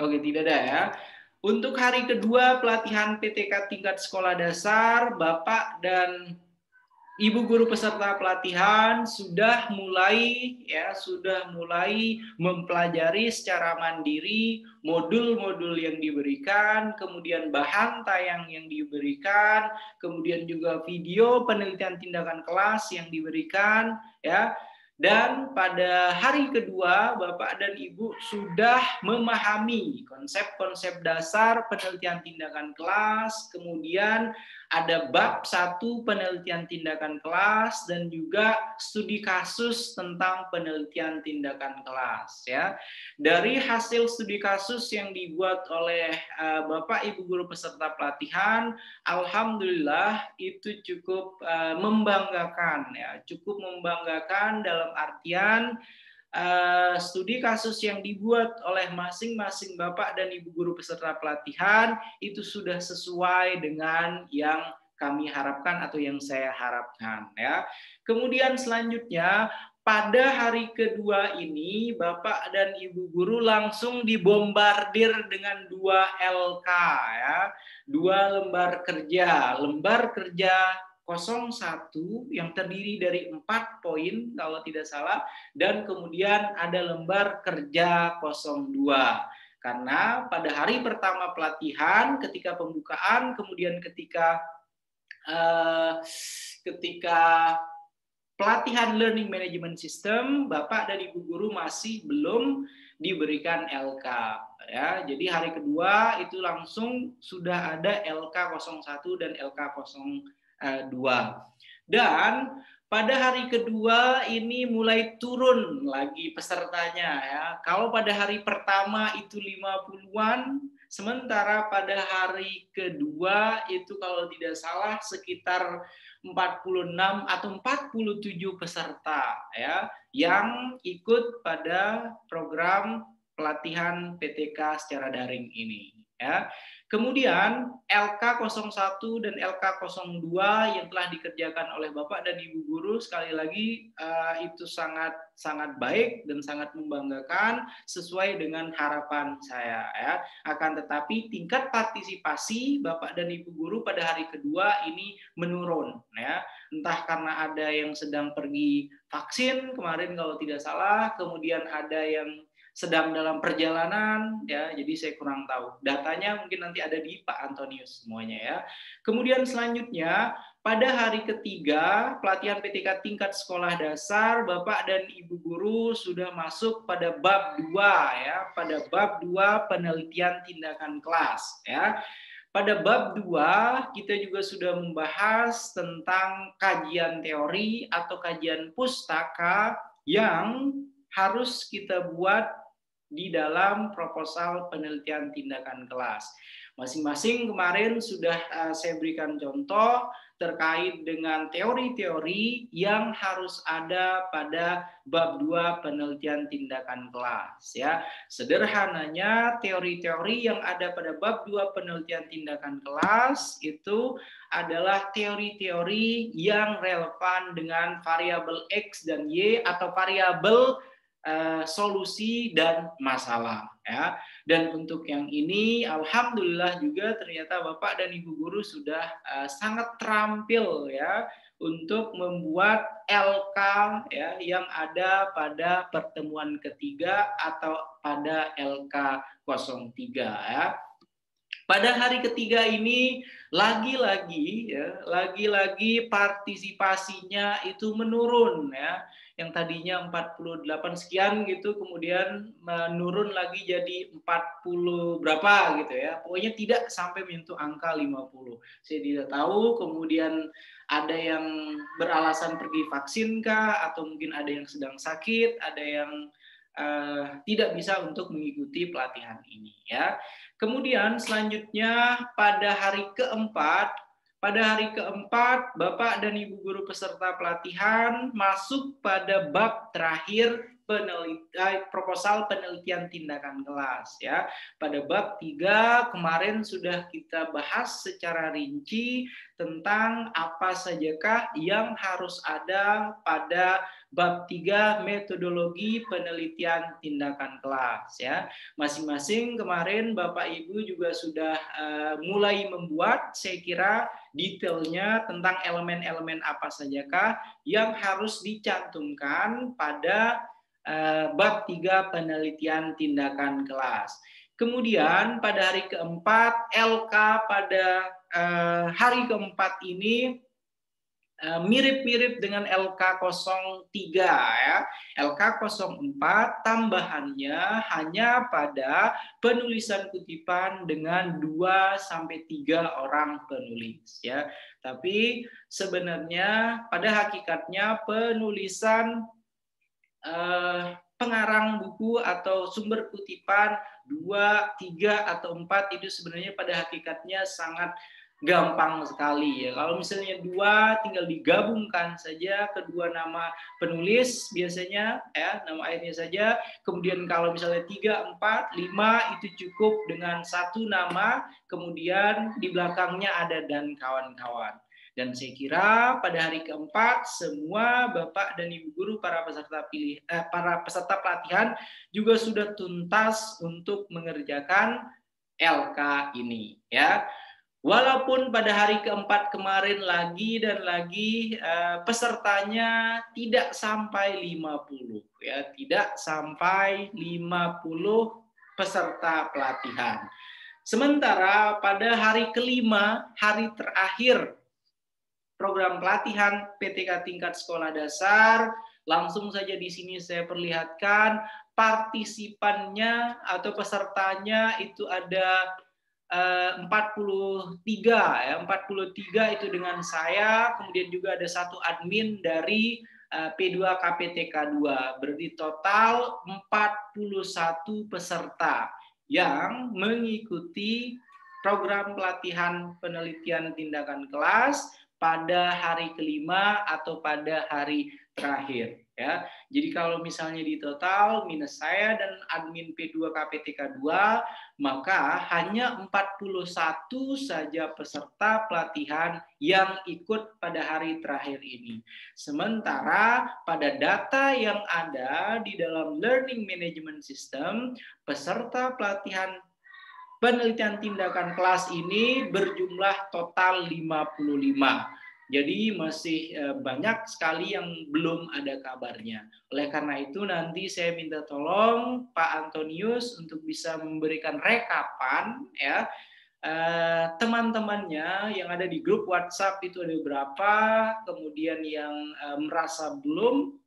Oke, tidak ada ya. Untuk hari kedua pelatihan PTK tingkat sekolah dasar, Bapak dan Ibu guru peserta pelatihan sudah mulai mempelajari secara mandiri modul-modul yang diberikan, kemudian bahan tayang yang diberikan, kemudian juga video penelitian tindakan kelas yang diberikan ya. Dan pada hari kedua, Bapak dan Ibu sudah memahami konsep-konsep dasar penelitian tindakan kelas, kemudian ada bab 1 penelitian tindakan kelas, dan juga studi kasus tentang penelitian tindakan kelas. Ya. Dari hasil studi kasus yang dibuat oleh Bapak Ibu guru peserta pelatihan, alhamdulillah itu cukup membanggakan, ya, cukup membanggakan dalam artian studi kasus yang dibuat oleh masing-masing Bapak dan Ibu guru peserta pelatihan itu sudah sesuai dengan yang kami harapkan atau yang saya harapkan ya. Kemudian selanjutnya pada hari kedua ini Bapak dan Ibu guru langsung dibombardir dengan 2 LK ya, 2 lembar kerja. Lembar kerja 01 yang terdiri dari 4 poin kalau tidak salah, dan kemudian ada lembar kerja 02. Karena pada hari pertama pelatihan, ketika pembukaan, kemudian ketika pelatihan Learning Management System, Bapak dan Ibu guru masih belum diberikan LK ya. Jadi hari kedua itu langsung sudah ada LK01 dan LK02. Dan pada hari kedua ini mulai turun lagi pesertanya ya. Kalau pada hari pertama itu 50-an, sementara pada hari kedua itu kalau tidak salah sekitar 46 atau 47 peserta ya yang ikut pada program pelatihan PTK secara daring ini ya. Kemudian LK01 dan LK02 yang telah dikerjakan oleh Bapak dan Ibu guru sekali lagi itu sangat baik dan sangat membanggakan sesuai dengan harapan saya ya. Akan tetapi tingkat partisipasi Bapak dan Ibu guru pada hari kedua ini menurun ya. Entah karena ada yang sedang pergi vaksin kemarin kalau tidak salah, kemudian ada yang sedang dalam perjalanan ya, jadi saya kurang tahu. Datanya mungkin nanti ada di Pak Antonius semuanya ya. Kemudian selanjutnya pada hari ketiga pelatihan PTK tingkat sekolah dasar, Bapak dan Ibu guru sudah masuk pada bab 2 ya, pada bab 2 penelitian tindakan kelas ya. Pada bab 2 kita juga sudah membahas tentang kajian teori atau kajian pustaka yang harus kita buat di dalam proposal penelitian tindakan kelas. Masing-masing kemarin sudah saya berikan contoh terkait dengan teori-teori yang harus ada pada bab 2 penelitian tindakan kelas ya. Sederhananya teori-teori yang ada pada bab 2 penelitian tindakan kelas itu adalah teori-teori yang relevan dengan variabel X dan Y atau variabel solusi dan masalah ya. Dan untuk yang ini alhamdulillah juga ternyata Bapak dan Ibu guru sudah sangat terampil ya untuk membuat LK ya yang ada pada pertemuan ketiga atau pada LK03 ya. Pada hari ketiga ini lagi-lagi partisipasinya itu menurun ya. Yang tadinya 48 sekian gitu kemudian menurun lagi jadi 40 berapa gitu ya. Pokoknya tidak sampai menyentuh angka 50. Saya tidak tahu kemudian ada yang beralasan pergi vaksin kah atau mungkin ada yang sedang sakit, ada yang tidak bisa untuk mengikuti pelatihan ini ya. Kemudian selanjutnya pada hari keempat Bapak dan Ibu guru peserta pelatihan masuk pada bab terakhir proposal penelitian tindakan kelas ya. Pada bab 3 kemarin sudah kita bahas secara rinci tentang apa sajakah yang harus ada pada bab 3 metodologi penelitian tindakan kelas ya. Masing-masing kemarin Bapak Ibu juga sudah mulai membuat saya kira detailnya tentang elemen-elemen apa sajakah yang harus dicantumkan pada bab 3 penelitian tindakan kelas. Kemudian pada hari keempat LK pada hari keempat ini mirip-mirip dengan LK03 ya. LK04 tambahannya hanya pada penulisan kutipan dengan 2 sampai 3 orang penulis ya. Tapi sebenarnya pada hakikatnya penulisan pengarang buku atau sumber kutipan 2, 3 atau 4 itu sebenarnya pada hakikatnya sangat gampang sekali ya. Kalau misalnya 2 tinggal digabungkan saja kedua nama penulis biasanya ya, nama akhirnya saja. Kemudian kalau misalnya 3, 4, 5 itu cukup dengan 1 nama, kemudian di belakangnya ada dan kawan-kawan. Dan saya kira pada hari keempat semua Bapak dan Ibu guru para peserta pelatihan juga sudah tuntas untuk mengerjakan LK ini ya. Walaupun pada hari keempat kemarin lagi dan lagi pesertanya tidak sampai 50 ya, tidak sampai 50 peserta pelatihan. Sementara pada hari kelima, hari terakhir program pelatihan PTK tingkat sekolah dasar. Langsung saja di sini saya perlihatkan partisipannya atau pesertanya itu ada 43 ya, 43 itu dengan saya, kemudian juga ada satu admin dari P2 KPTK 2. Berarti total 41 peserta yang mengikuti program pelatihan penelitian tindakan kelas pada hari kelima atau pada hari terakhir ya. Jadi kalau misalnya di total minus saya dan admin P2 KPTK 2, maka hanya 41 saja peserta pelatihan yang ikut pada hari terakhir ini. Sementara pada data yang ada di dalam Learning Management System, peserta pelatihan penelitian tindakan kelas ini berjumlah total 55. Jadi masih banyak sekali yang belum ada kabarnya. Oleh karena itu nanti saya minta tolong Pak Antonius untuk bisa memberikan rekapan ya teman-temannya yang ada di grup WhatsApp itu ada berapa, kemudian yang merasa belum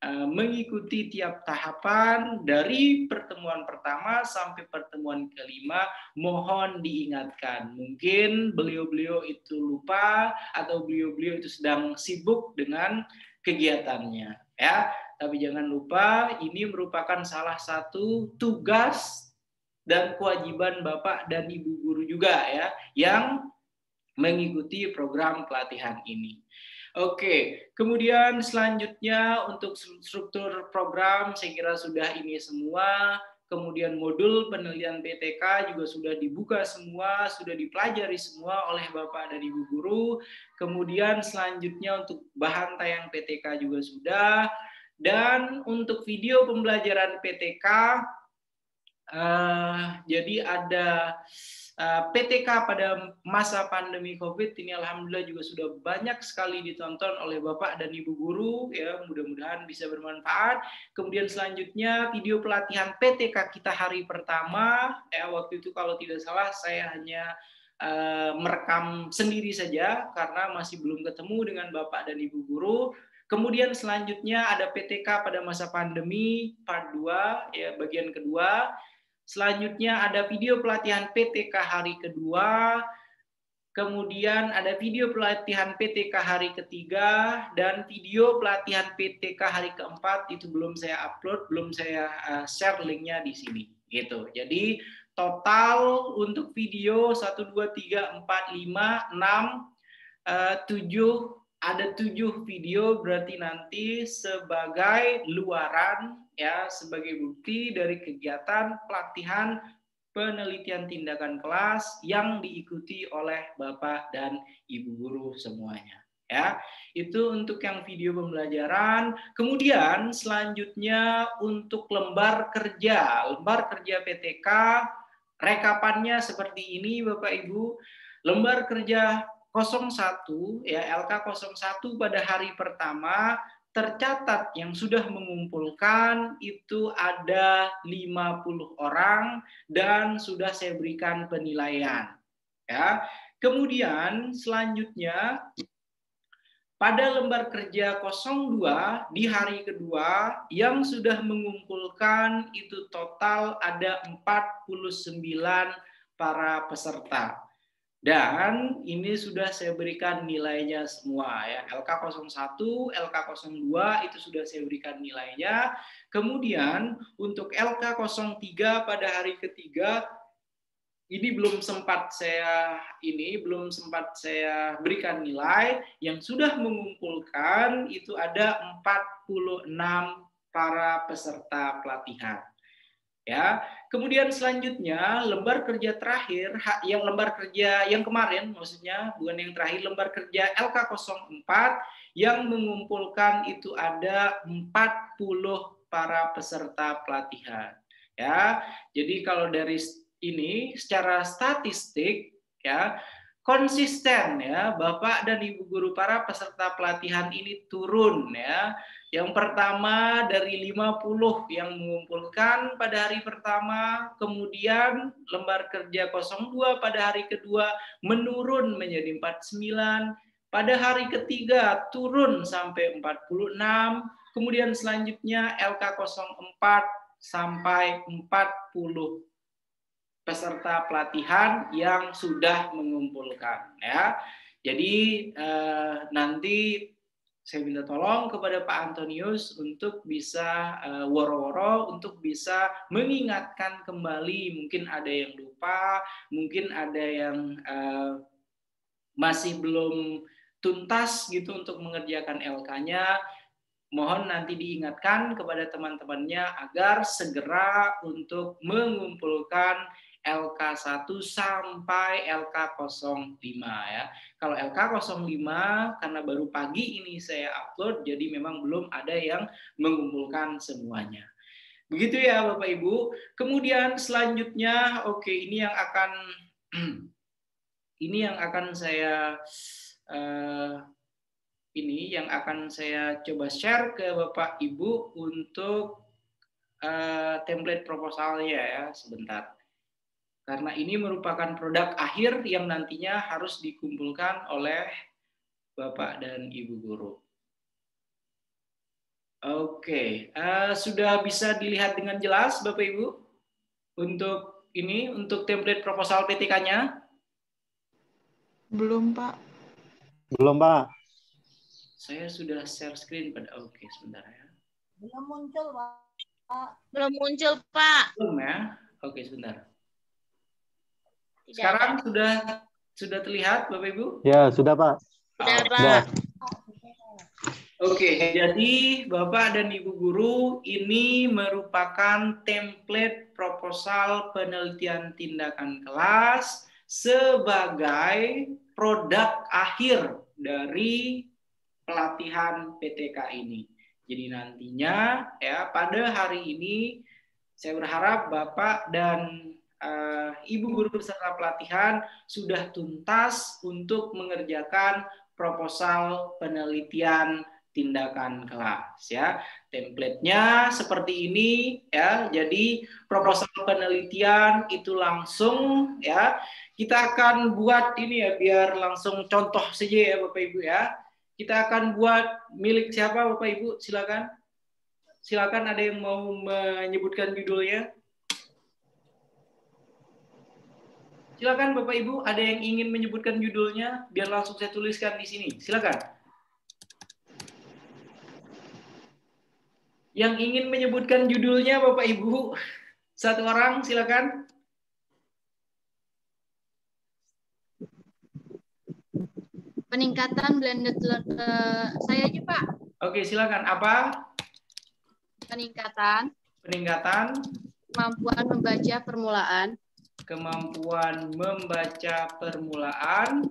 mengikuti tiap tahapan dari pertemuan pertama sampai pertemuan kelima, mohon diingatkan. Mungkin beliau-beliau itu lupa atau beliau-beliau itu sedang sibuk dengan kegiatannya ya. Tapi jangan lupa ini merupakan salah satu tugas dan kewajiban Bapak dan Ibu guru juga ya yang mengikuti program pelatihan ini. Oke, kemudian selanjutnya untuk struktur program saya kira sudah ini semua. Kemudian modul penelitian PTK juga sudah dibuka semua, sudah dipelajari semua oleh Bapak dan Ibu guru. Kemudian selanjutnya untuk bahan tayang PTK juga sudah. Dan untuk video pembelajaran PTK, jadi ada PTK pada masa pandemi COVID ini alhamdulillah juga sudah banyak sekali ditonton oleh Bapak dan Ibu guru ya, mudah-mudahan bisa bermanfaat. Kemudian selanjutnya video pelatihan PTK kita hari pertama ya, waktu itu kalau tidak salah saya hanya merekam sendiri saja karena masih belum ketemu dengan Bapak dan Ibu guru. Kemudian selanjutnya ada PTK pada masa pandemi part 2 ya, bagian kedua. Selanjutnya ada video pelatihan PTK hari kedua, kemudian ada video pelatihan PTK hari ketiga, dan video pelatihan PTK hari keempat itu belum saya upload, belum saya share linknya di sini. Gitu. Jadi total untuk video 1, 2, 3, 4, 5, 6, 7, ada 7 video berarti nanti sebagai luaran ya, sebagai bukti dari kegiatan pelatihan penelitian tindakan kelas yang diikuti oleh Bapak dan Ibu guru semuanya ya. Itu untuk yang video pembelajaran. Kemudian selanjutnya untuk lembar kerja PTK, rekapannya seperti ini Bapak Ibu. Lembar kerja 01 ya, LK01 pada hari pertama tercatat yang sudah mengumpulkan itu ada 50 orang dan sudah saya berikan penilaian ya. Kemudian selanjutnya pada lembar kerja 02 di hari kedua yang sudah mengumpulkan itu total ada 49 para peserta. Dan ini sudah saya berikan nilainya semua ya. LK01, LK02 itu sudah saya berikan nilainya. Kemudian untuk LK03 pada hari ketiga ini belum sempat saya berikan nilai. Yang sudah mengumpulkan itu ada 46 para peserta pelatihan. Ya, kemudian selanjutnya lembar kerja terakhir, lembar kerja yang kemarin maksudnya, bukan yang terakhir, lembar kerja LK04 yang mengumpulkan itu ada 40 para peserta pelatihan. Ya, jadi kalau dari ini secara statistik ya konsisten ya, Bapak dan Ibu guru para peserta pelatihan ini turun ya. Yang pertama dari 50 yang mengumpulkan pada hari pertama, kemudian lembar kerja 02 pada hari kedua menurun menjadi 49, Pada hari ketiga turun sampai 46, kemudian selanjutnya LK04 sampai 40 peserta pelatihan yang sudah mengumpulkan ya. Jadi nanti saya minta tolong kepada Pak Antonius untuk bisa woro-woro untuk bisa mengingatkan kembali, mungkin ada yang lupa, mungkin ada yang masih belum tuntas gitu untuk mengerjakan LK-nya. Mohon nanti diingatkan kepada teman-temannya agar segera untuk mengumpulkan LK1 sampai LK05 ya. Kalau LK05 karena baru pagi ini saya upload, jadi memang belum ada yang mengumpulkan semuanya. Begitu ya Bapak Ibu. Kemudian selanjutnya, oke, ini yang akan saya coba share ke Bapak Ibu untuk template proposalnya ya, sebentar. Karena ini merupakan produk akhir yang nantinya harus dikumpulkan oleh Bapak dan Ibu guru. Oke, sudah bisa dilihat dengan jelas Bapak Ibu untuk ini, untuk template proposal PTK-nya? Belum, Pak. Belum, Pak. Saya sudah share screen pada, oke, sebentar ya. Belum muncul, Pak. Belum muncul, Pak. Belum ya? Oke, sebentar. Tidak Sekarang ada. sudah terlihat Bapak Ibu? Ya, sudah, Pak. Sudah, Pak. Sudah. Oke, jadi Bapak dan Ibu guru, ini merupakan template proposal penelitian tindakan kelas sebagai produk akhir dari pelatihan PTK ini. Jadi nantinya ya pada hari ini saya berharap Bapak dan Ibu guru peserta pelatihan sudah tuntas untuk mengerjakan proposal penelitian tindakan kelas ya. Template-nya seperti ini ya. Jadi proposal penelitian itu langsung ya. Kita akan buat ini ya, biar langsung contoh saja ya Bapak Ibu ya. Kita akan buat milik siapa Bapak Ibu? Silakan. Silakan, ada yang mau menyebutkan judulnya? Silakan Bapak Ibu, ada yang ingin menyebutkan judulnya biar langsung saya tuliskan di sini. Silakan. Yang ingin menyebutkan judulnya Bapak Ibu, satu orang silakan. Peningkatan blended saya aja, Pak. Oke, silakan. Apa? Peningkatan Kemampuan membaca permulaan Kemampuan membaca permulaan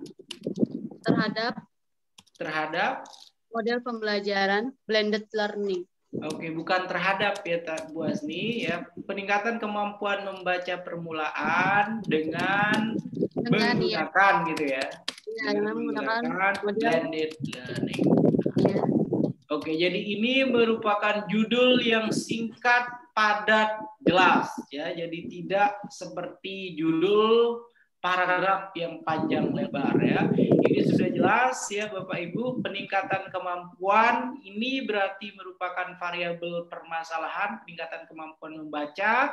terhadap model pembelajaran blended learning. Oke, bukan terhadap ya Bu Asni ya. Peningkatan kemampuan membaca permulaan dengan menggunakan ya. Gitu ya. Dengan menggunakan blended learning. Ya. Oke, jadi ini merupakan judul yang singkat, padat, jelas ya. Jadi tidak seperti judul paragraf yang panjang lebar ya. Ini sudah jelas ya Bapak Ibu. Peningkatan kemampuan ini berarti merupakan variabel permasalahan, peningkatan kemampuan membaca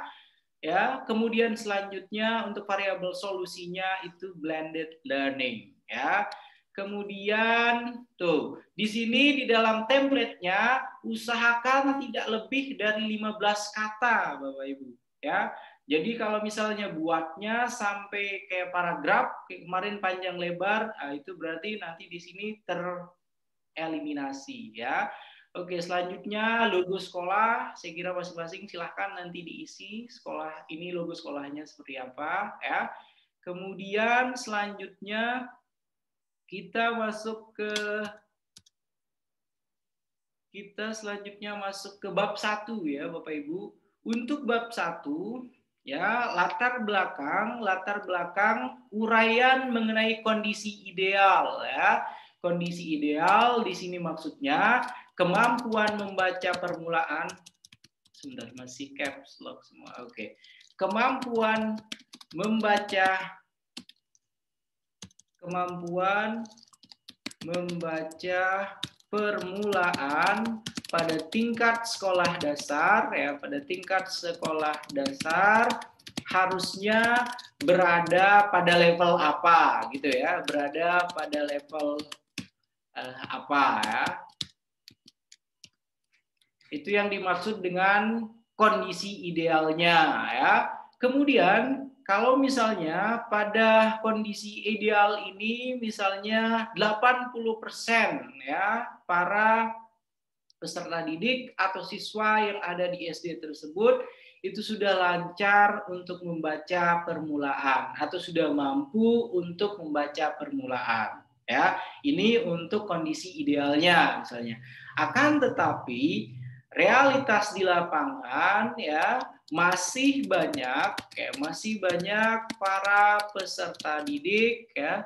ya. Kemudian selanjutnya untuk variabel solusinya itu blended learning ya. Kemudian tuh di sini di dalam template-nya usahakan tidak lebih dari 15 kata Bapak Ibu ya. Jadi kalau misalnya buatnya sampai kayak paragraf kayak kemarin panjang lebar, nah itu berarti nanti di sini tereliminasi ya. Oke, selanjutnya logo sekolah, saya kira masing-masing silahkan nanti diisi sekolah ini, logo sekolahnya seperti apa ya. Kemudian selanjutnya kita masuk ke bab 1 ya Bapak Ibu. Untuk bab 1 ya, latar belakang uraian mengenai kondisi ideal ya. Kondisi ideal di sini maksudnya kemampuan membaca permulaan. Sebentar, masih caps lock semua. Oke. Kemampuan membaca membaca permulaan pada tingkat sekolah dasar ya, pada tingkat sekolah dasar harusnya berada pada level apa gitu ya, berada pada level apa ya. Itu yang dimaksud dengan kondisi idealnya ya. Kemudian kalau misalnya pada kondisi ideal ini misalnya 80% ya para peserta didik atau siswa yang ada di SD tersebut itu sudah lancar untuk membaca permulaan atau sudah mampu untuk membaca permulaan ya. Ini untuk kondisi idealnya misalnya. Akan tetapi realitas di lapangan ya masih banyak para peserta didik ya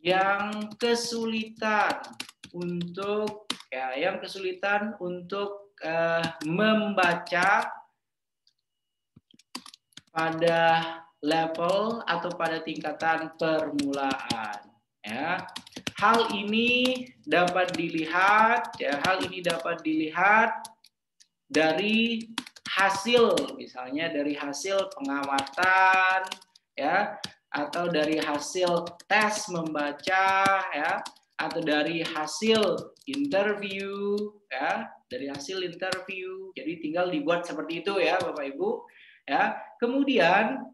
yang kesulitan untuk membaca pada level atau pada tingkatan permulaan ya. Hal ini dapat dilihat dari hasil, misalnya dari hasil pengamatan ya, atau dari hasil tes membaca ya, atau dari hasil interview ya, dari hasil interview. Jadi tinggal dibuat seperti itu ya Bapak Ibu ya. Kemudian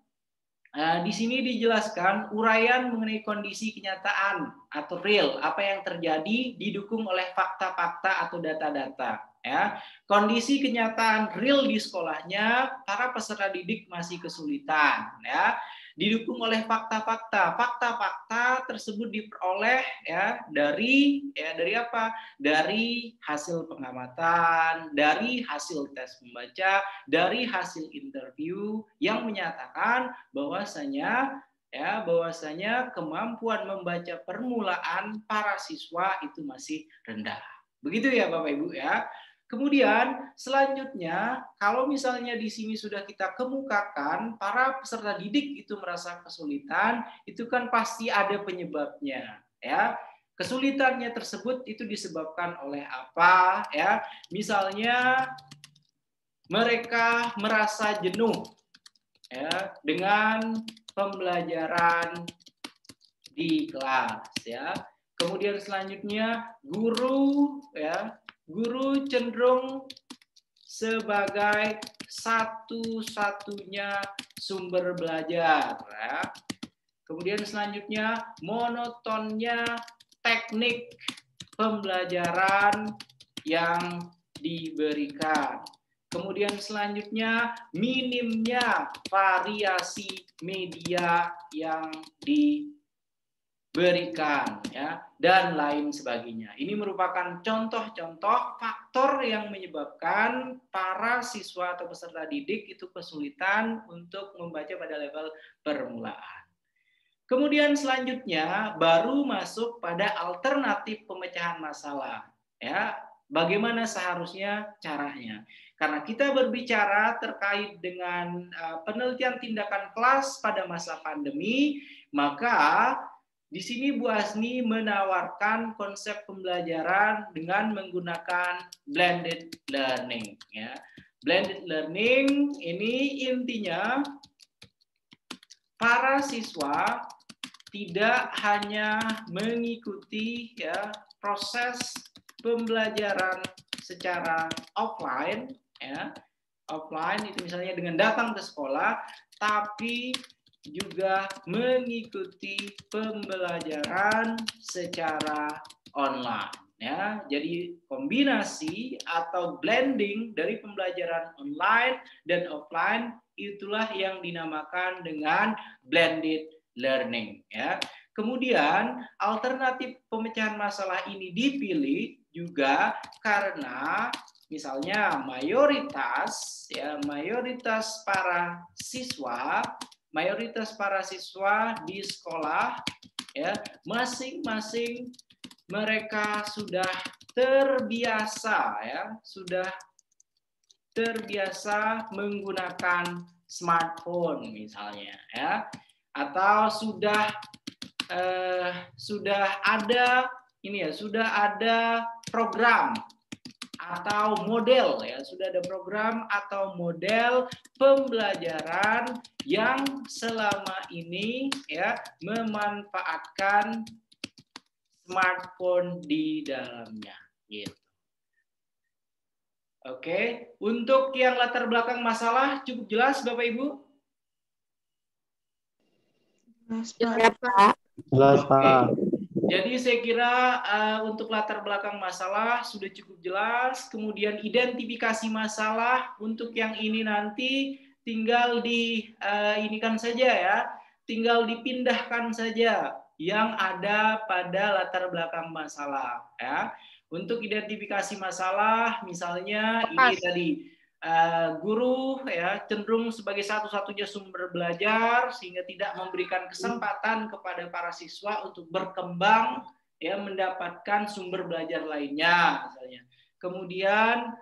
di sini dijelaskan uraian mengenai kondisi kenyataan atau real, apa yang terjadi didukung oleh fakta-fakta atau data-data. Ya, kondisi kenyataan real di sekolahnya para peserta didik masih kesulitan. Ya, didukung oleh fakta-fakta. Fakta-fakta tersebut diperoleh ya dari apa? Dari hasil pengamatan, dari hasil tes membaca, dari hasil interview yang menyatakan bahwasanya kemampuan membaca permulaan para siswa itu masih rendah. Begitu ya Bapak Ibu ya. Kemudian selanjutnya kalau misalnya di sini sudah kita kemukakan para peserta didik itu merasa kesulitan, itu kan pasti ada penyebabnya ya. Kesulitannya tersebut itu disebabkan oleh apa ya? Misalnya mereka merasa jenuh ya dengan pembelajaran di kelas ya. Kemudian selanjutnya guru cenderung sebagai satu-satunya sumber belajar ya. Kemudian selanjutnya monotonnya teknik pembelajaran yang diberikan. Kemudian selanjutnya minimnya variasi media yang diberikan ya, dan lain sebagainya. Ini merupakan contoh-contoh faktor yang menyebabkan para siswa atau peserta didik itu kesulitan untuk membaca pada level permulaan. Kemudian selanjutnya baru masuk pada alternatif pemecahan masalah ya. Bagaimana seharusnya caranya? Karena kita berbicara terkait dengan penelitian tindakan kelas pada masa pandemi, maka di sini Bu Asni menawarkan konsep pembelajaran dengan menggunakan blended learning. Ya. Blended learning ini intinya para siswa tidak hanya mengikuti ya proses pembelajaran secara offline, ya offline itu misalnya dengan datang ke sekolah, tapi juga mengikuti pembelajaran secara online ya. Jadi kombinasi atau blending dari pembelajaran online dan offline itulah yang dinamakan dengan blended learning ya. Kemudian alternatif pemecahan masalah ini dipilih juga karena misalnya mayoritas para siswa di sekolah ya masing-masing mereka sudah terbiasa menggunakan smartphone misalnya ya, atau sudah sudah ada ini ya, sudah ada program atau model ya, sudah ada program atau model pembelajaran yang selama ini ya memanfaatkan smartphone di dalamnya gitu. Oke, untuk yang latar belakang masalah cukup jelas Bapak Ibu? Jelas, Pak. Jelas, Pak. Jadi saya kira untuk latar belakang masalah sudah cukup jelas. Kemudian identifikasi masalah untuk yang ini nanti tinggal inikan saja ya, tinggal dipindahkan saja yang ada pada latar belakang masalah ya. Untuk identifikasi masalah, misalnya ini tadi guru ya cenderung sebagai satu-satunya sumber belajar sehingga tidak memberikan kesempatan kepada para siswa untuk berkembang ya mendapatkan sumber belajar lainnya misalnya. Kemudian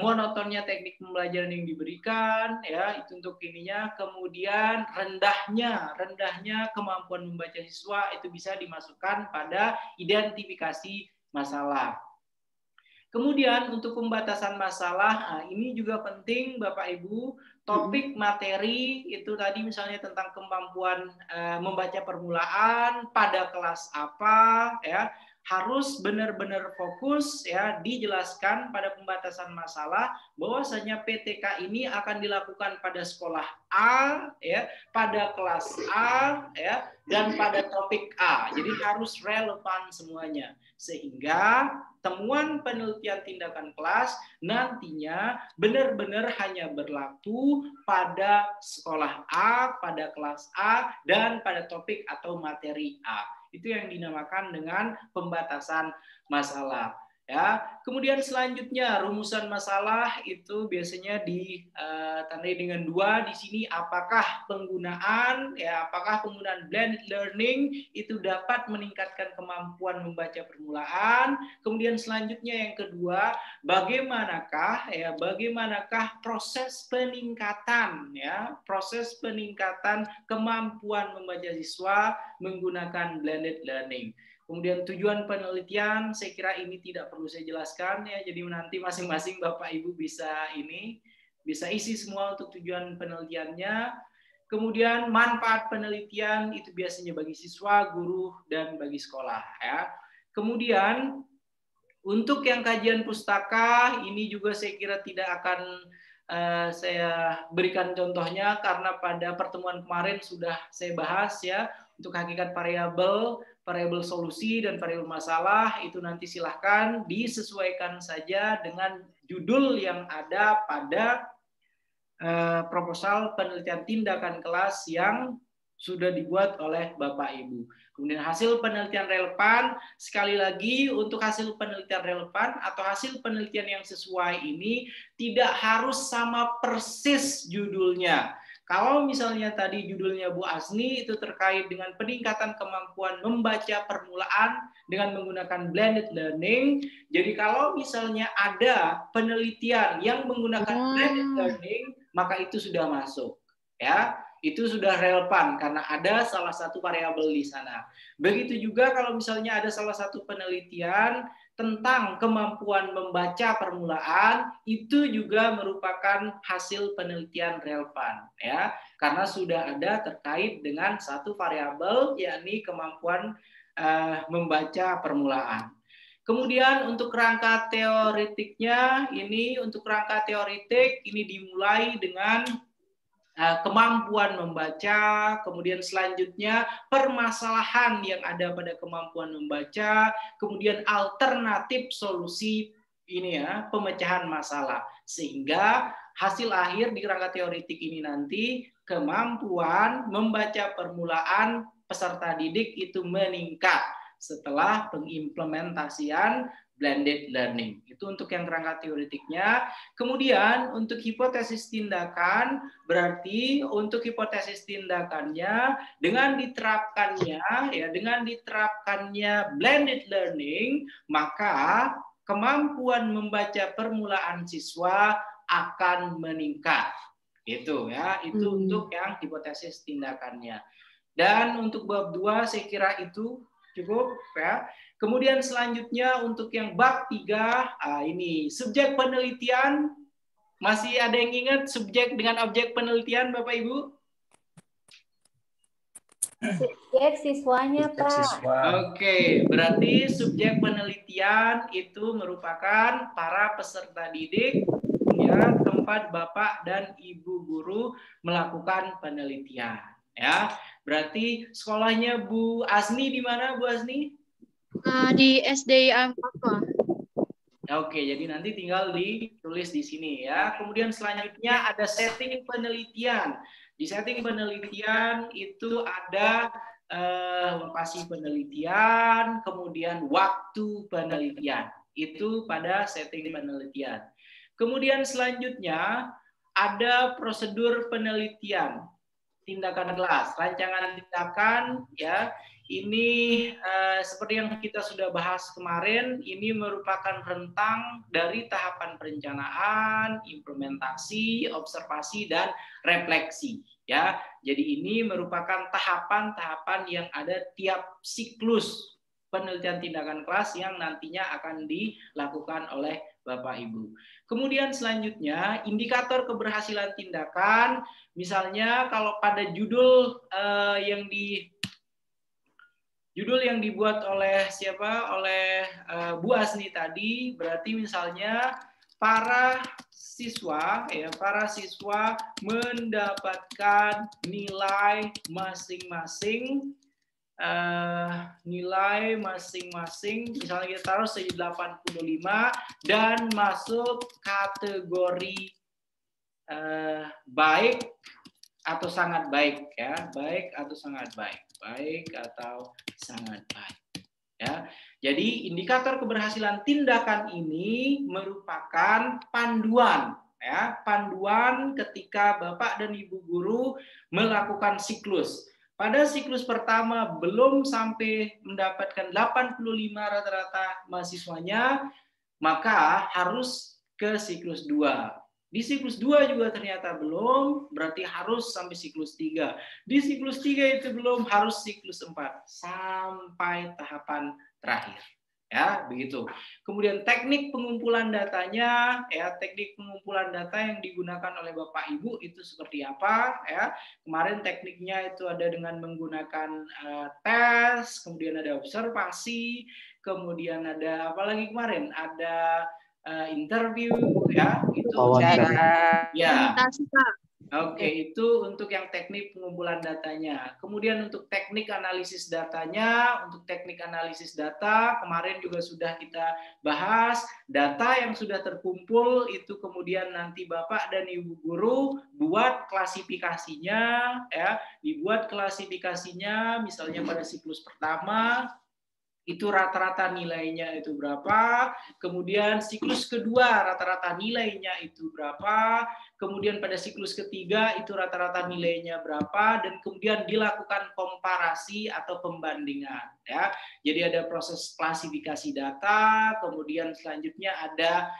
monotonnya teknik pembelajaran yang diberikan ya itu untuk ininya. Kemudian rendahnya kemampuan membaca siswa itu bisa dimasukkan pada identifikasi masalah. Kemudian untuk pembatasan masalah, ini juga penting Bapak Ibu, topik materi itu tadi misalnya tentang kemampuan membaca permulaan pada kelas apa ya, harus benar-benar fokus ya dijelaskan pada pembatasan masalah bahwasanya PTK ini akan dilakukan pada sekolah A ya, pada kelas A ya, dan pada topik A. Jadi harus relevan semuanya sehingga temuan penelitian tindakan kelas nantinya benar-benar hanya berlaku pada sekolah A, pada kelas A, dan pada topik atau materi A. Itu yang dinamakan dengan pembatasan masalah. Ya, kemudian selanjutnya rumusan masalah itu biasanya ditandai dengan 2 di sini. Apakah penggunaan blended learning itu dapat meningkatkan kemampuan membaca permulaan. Kemudian selanjutnya yang kedua, bagaimanakah proses peningkatan kemampuan membaca siswa menggunakan blended learning. Kemudian tujuan penelitian, saya kira ini tidak perlu saya jelaskan ya. Jadi nanti masing-masing Bapak Ibu bisa isi semua untuk tujuan penelitiannya. Kemudian manfaat penelitian itu biasanya bagi siswa, guru, dan bagi sekolah ya. Kemudian untuk yang kajian pustaka ini juga saya kira tidak akan saya berikan contohnya karena pada pertemuan kemarin sudah saya bahas ya. Untuk hakikat variabel solusi dan variabel masalah itu nanti silahkan disesuaikan saja dengan judul yang ada pada proposal penelitian tindakan kelas yang sudah dibuat oleh Bapak Ibu. Kemudian hasil penelitian relevan, sekali lagi untuk hasil penelitian relevan atau hasil penelitian yang sesuai ini tidak harus sama persis judulnya. Kalau misalnya tadi judulnya Bu Asni itu terkait dengan peningkatan kemampuan membaca permulaan dengan menggunakan blended learning. Jadi kalau misalnya ada penelitian yang menggunakan blended learning, maka itu sudah masuk. Ya, itu sudah relevan karena ada salah satu variabel di sana. Begitu juga kalau misalnya ada salah satu penelitian tentang kemampuan membaca permulaan, itu juga merupakan hasil penelitian relevan ya, karena sudah ada terkait dengan satu variabel yakni kemampuan membaca permulaan. Kemudian untuk rangka teoritiknya untuk rangka teoritik ini dimulai dengan kemampuan membaca, kemudian selanjutnya permasalahan yang ada pada kemampuan membaca, kemudian alternatif solusi pemecahan masalah. Sehingga hasil akhir di rangka teoritik ini nanti kemampuan membaca permulaan peserta didik itu meningkat setelah pengimplementasian blended learning. Itu untuk yang kerangka teoritiknya. Kemudian untuk hipotesis tindakan, berarti untuk hipotesis tindakannya dengan diterapkannya blended learning, maka kemampuan membaca permulaan siswa akan meningkat. Itu ya, itu untuk yang hipotesis tindakannya. Dan untuk bab 2 saya kira itu cukup ya. Kemudian selanjutnya untuk yang bab 3, ini subjek penelitian. Masih ada yang ingat subjek dengan objek penelitian Bapak Ibu? Subjek siswanya, Pak. Oke, berarti subjek penelitian itu merupakan para peserta didik, ya, tempat Bapak dan Ibu guru melakukan penelitian. Ya, berarti sekolahnya Bu Asni di mana, Bu Asni? Di SDIA 4, Pak. Oke, jadi nanti tinggal ditulis di sini ya. Kemudian selanjutnya ada setting penelitian. Di setting penelitian itu ada lokasi penelitian, kemudian waktu penelitian. Itu pada setting penelitian. Kemudian selanjutnya ada prosedur penelitian, tindakan kelas, rancangan tindakan ya. Ini seperti yang kita sudah bahas kemarin, ini merupakan rentang dari tahapan perencanaan, implementasi, observasi, dan refleksi. Ya, jadi ini merupakan tahapan-tahapan yang ada tiap siklus penelitian tindakan kelas yang nantinya akan dilakukan oleh Bapak Ibu. Kemudian selanjutnya indikator keberhasilan tindakan, misalnya kalau pada judul yang dibuat oleh siapa? Oleh Bu Asni tadi, berarti misalnya para siswa mendapatkan nilai masing-masing, misalnya kita taruh 85 dan masuk kategori baik atau sangat baik ya, baik atau sangat baik. Baik atau sangat baik. Ya, jadi indikator keberhasilan tindakan ini merupakan panduan, ya, panduan ketika Bapak dan Ibu guru melakukan siklus. Pada siklus pertama belum sampai mendapatkan 85 rata-rata mahasiswanya, maka harus ke siklus 2. Di siklus 2 juga ternyata belum, berarti harus sampai siklus 3. Di siklus 3 itu belum, harus siklus 4 sampai tahapan terakhir. Ya, begitu. Kemudian teknik pengumpulan datanya, ya, teknik pengumpulan data yang digunakan oleh Bapak Ibu itu seperti apa, ya. Kemarin tekniknya itu ada dengan menggunakan tes, kemudian ada observasi, kemudian ada apa lagi kemarin? Ada interview, ya, itu ya. Oke, itu untuk yang teknik pengumpulan datanya. Kemudian untuk teknik analisis datanya, untuk teknik analisis data kemarin juga sudah kita bahas. Data yang sudah terkumpul itu kemudian nanti Bapak dan Ibu guru buat klasifikasinya, ya, dibuat klasifikasinya, misalnya pada siklus pertama itu rata-rata nilainya itu berapa, kemudian siklus kedua rata-rata nilainya itu berapa, kemudian pada siklus ketiga itu rata-rata nilainya berapa, dan kemudian dilakukan komparasi atau pembandingan. Ya. Jadi ada proses klasifikasi data, kemudian selanjutnya ada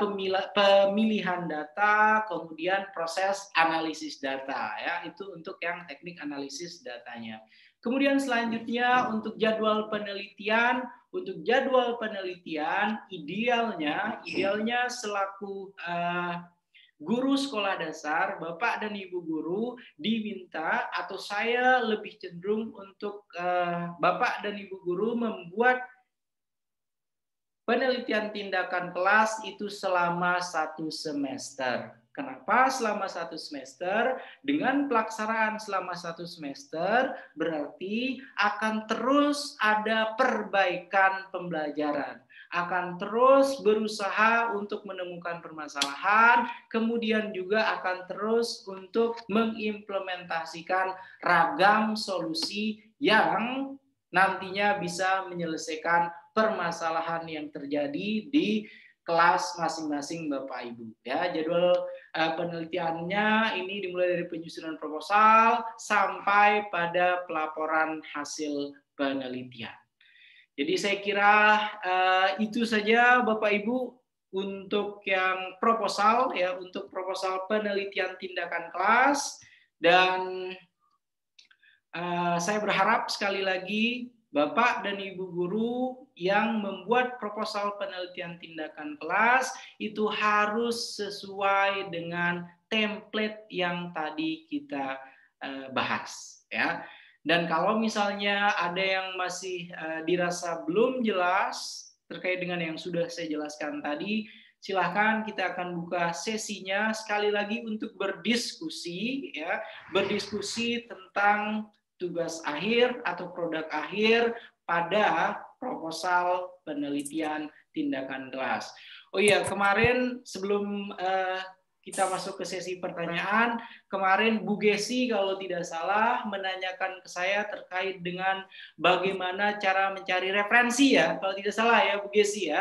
pemilihan data, kemudian proses analisis data. Ya. Itu untuk yang teknik analisis datanya. Kemudian selanjutnya untuk jadwal penelitian, idealnya selaku guru sekolah dasar, Bapak dan Ibu guru diminta, atau saya lebih cenderung untuk Bapak dan Ibu guru membuat penelitian tindakan kelas itu selama 1 semester. Kenapa selama 1 semester? Dengan pelaksanaan selama 1 semester berarti akan terus ada perbaikan pembelajaran. Akan terus berusaha untuk menemukan permasalahan, kemudian juga akan terus untuk mengimplementasikan ragam solusi yang nantinya bisa menyelesaikan permasalahan yang terjadi di kelas masing-masing Bapak Ibu. Ya, jadwal penelitiannya ini dimulai dari penyusunan proposal sampai pada pelaporan hasil penelitian. Jadi saya kira itu saja Bapak Ibu untuk yang proposal, ya, untuk proposal penelitian tindakan kelas. Dan Saya berharap sekali lagi Bapak dan Ibu guru yang membuat proposal penelitian tindakan kelas itu harus sesuai dengan template yang tadi kita bahas, ya. Dan kalau misalnya ada yang masih dirasa belum jelas terkait dengan yang sudah saya jelaskan tadi, silahkan kita akan buka sesinya sekali lagi untuk berdiskusi, ya, berdiskusi tentang tugas akhir atau produk akhir pada proposal penelitian tindakan kelas. Oh iya, kemarin sebelum kita masuk ke sesi pertanyaan, kemarin Bu Gesi kalau tidak salah menanyakan ke saya terkait dengan bagaimana cara mencari referensi, ya, kalau tidak salah ya Bu Gesi, ya.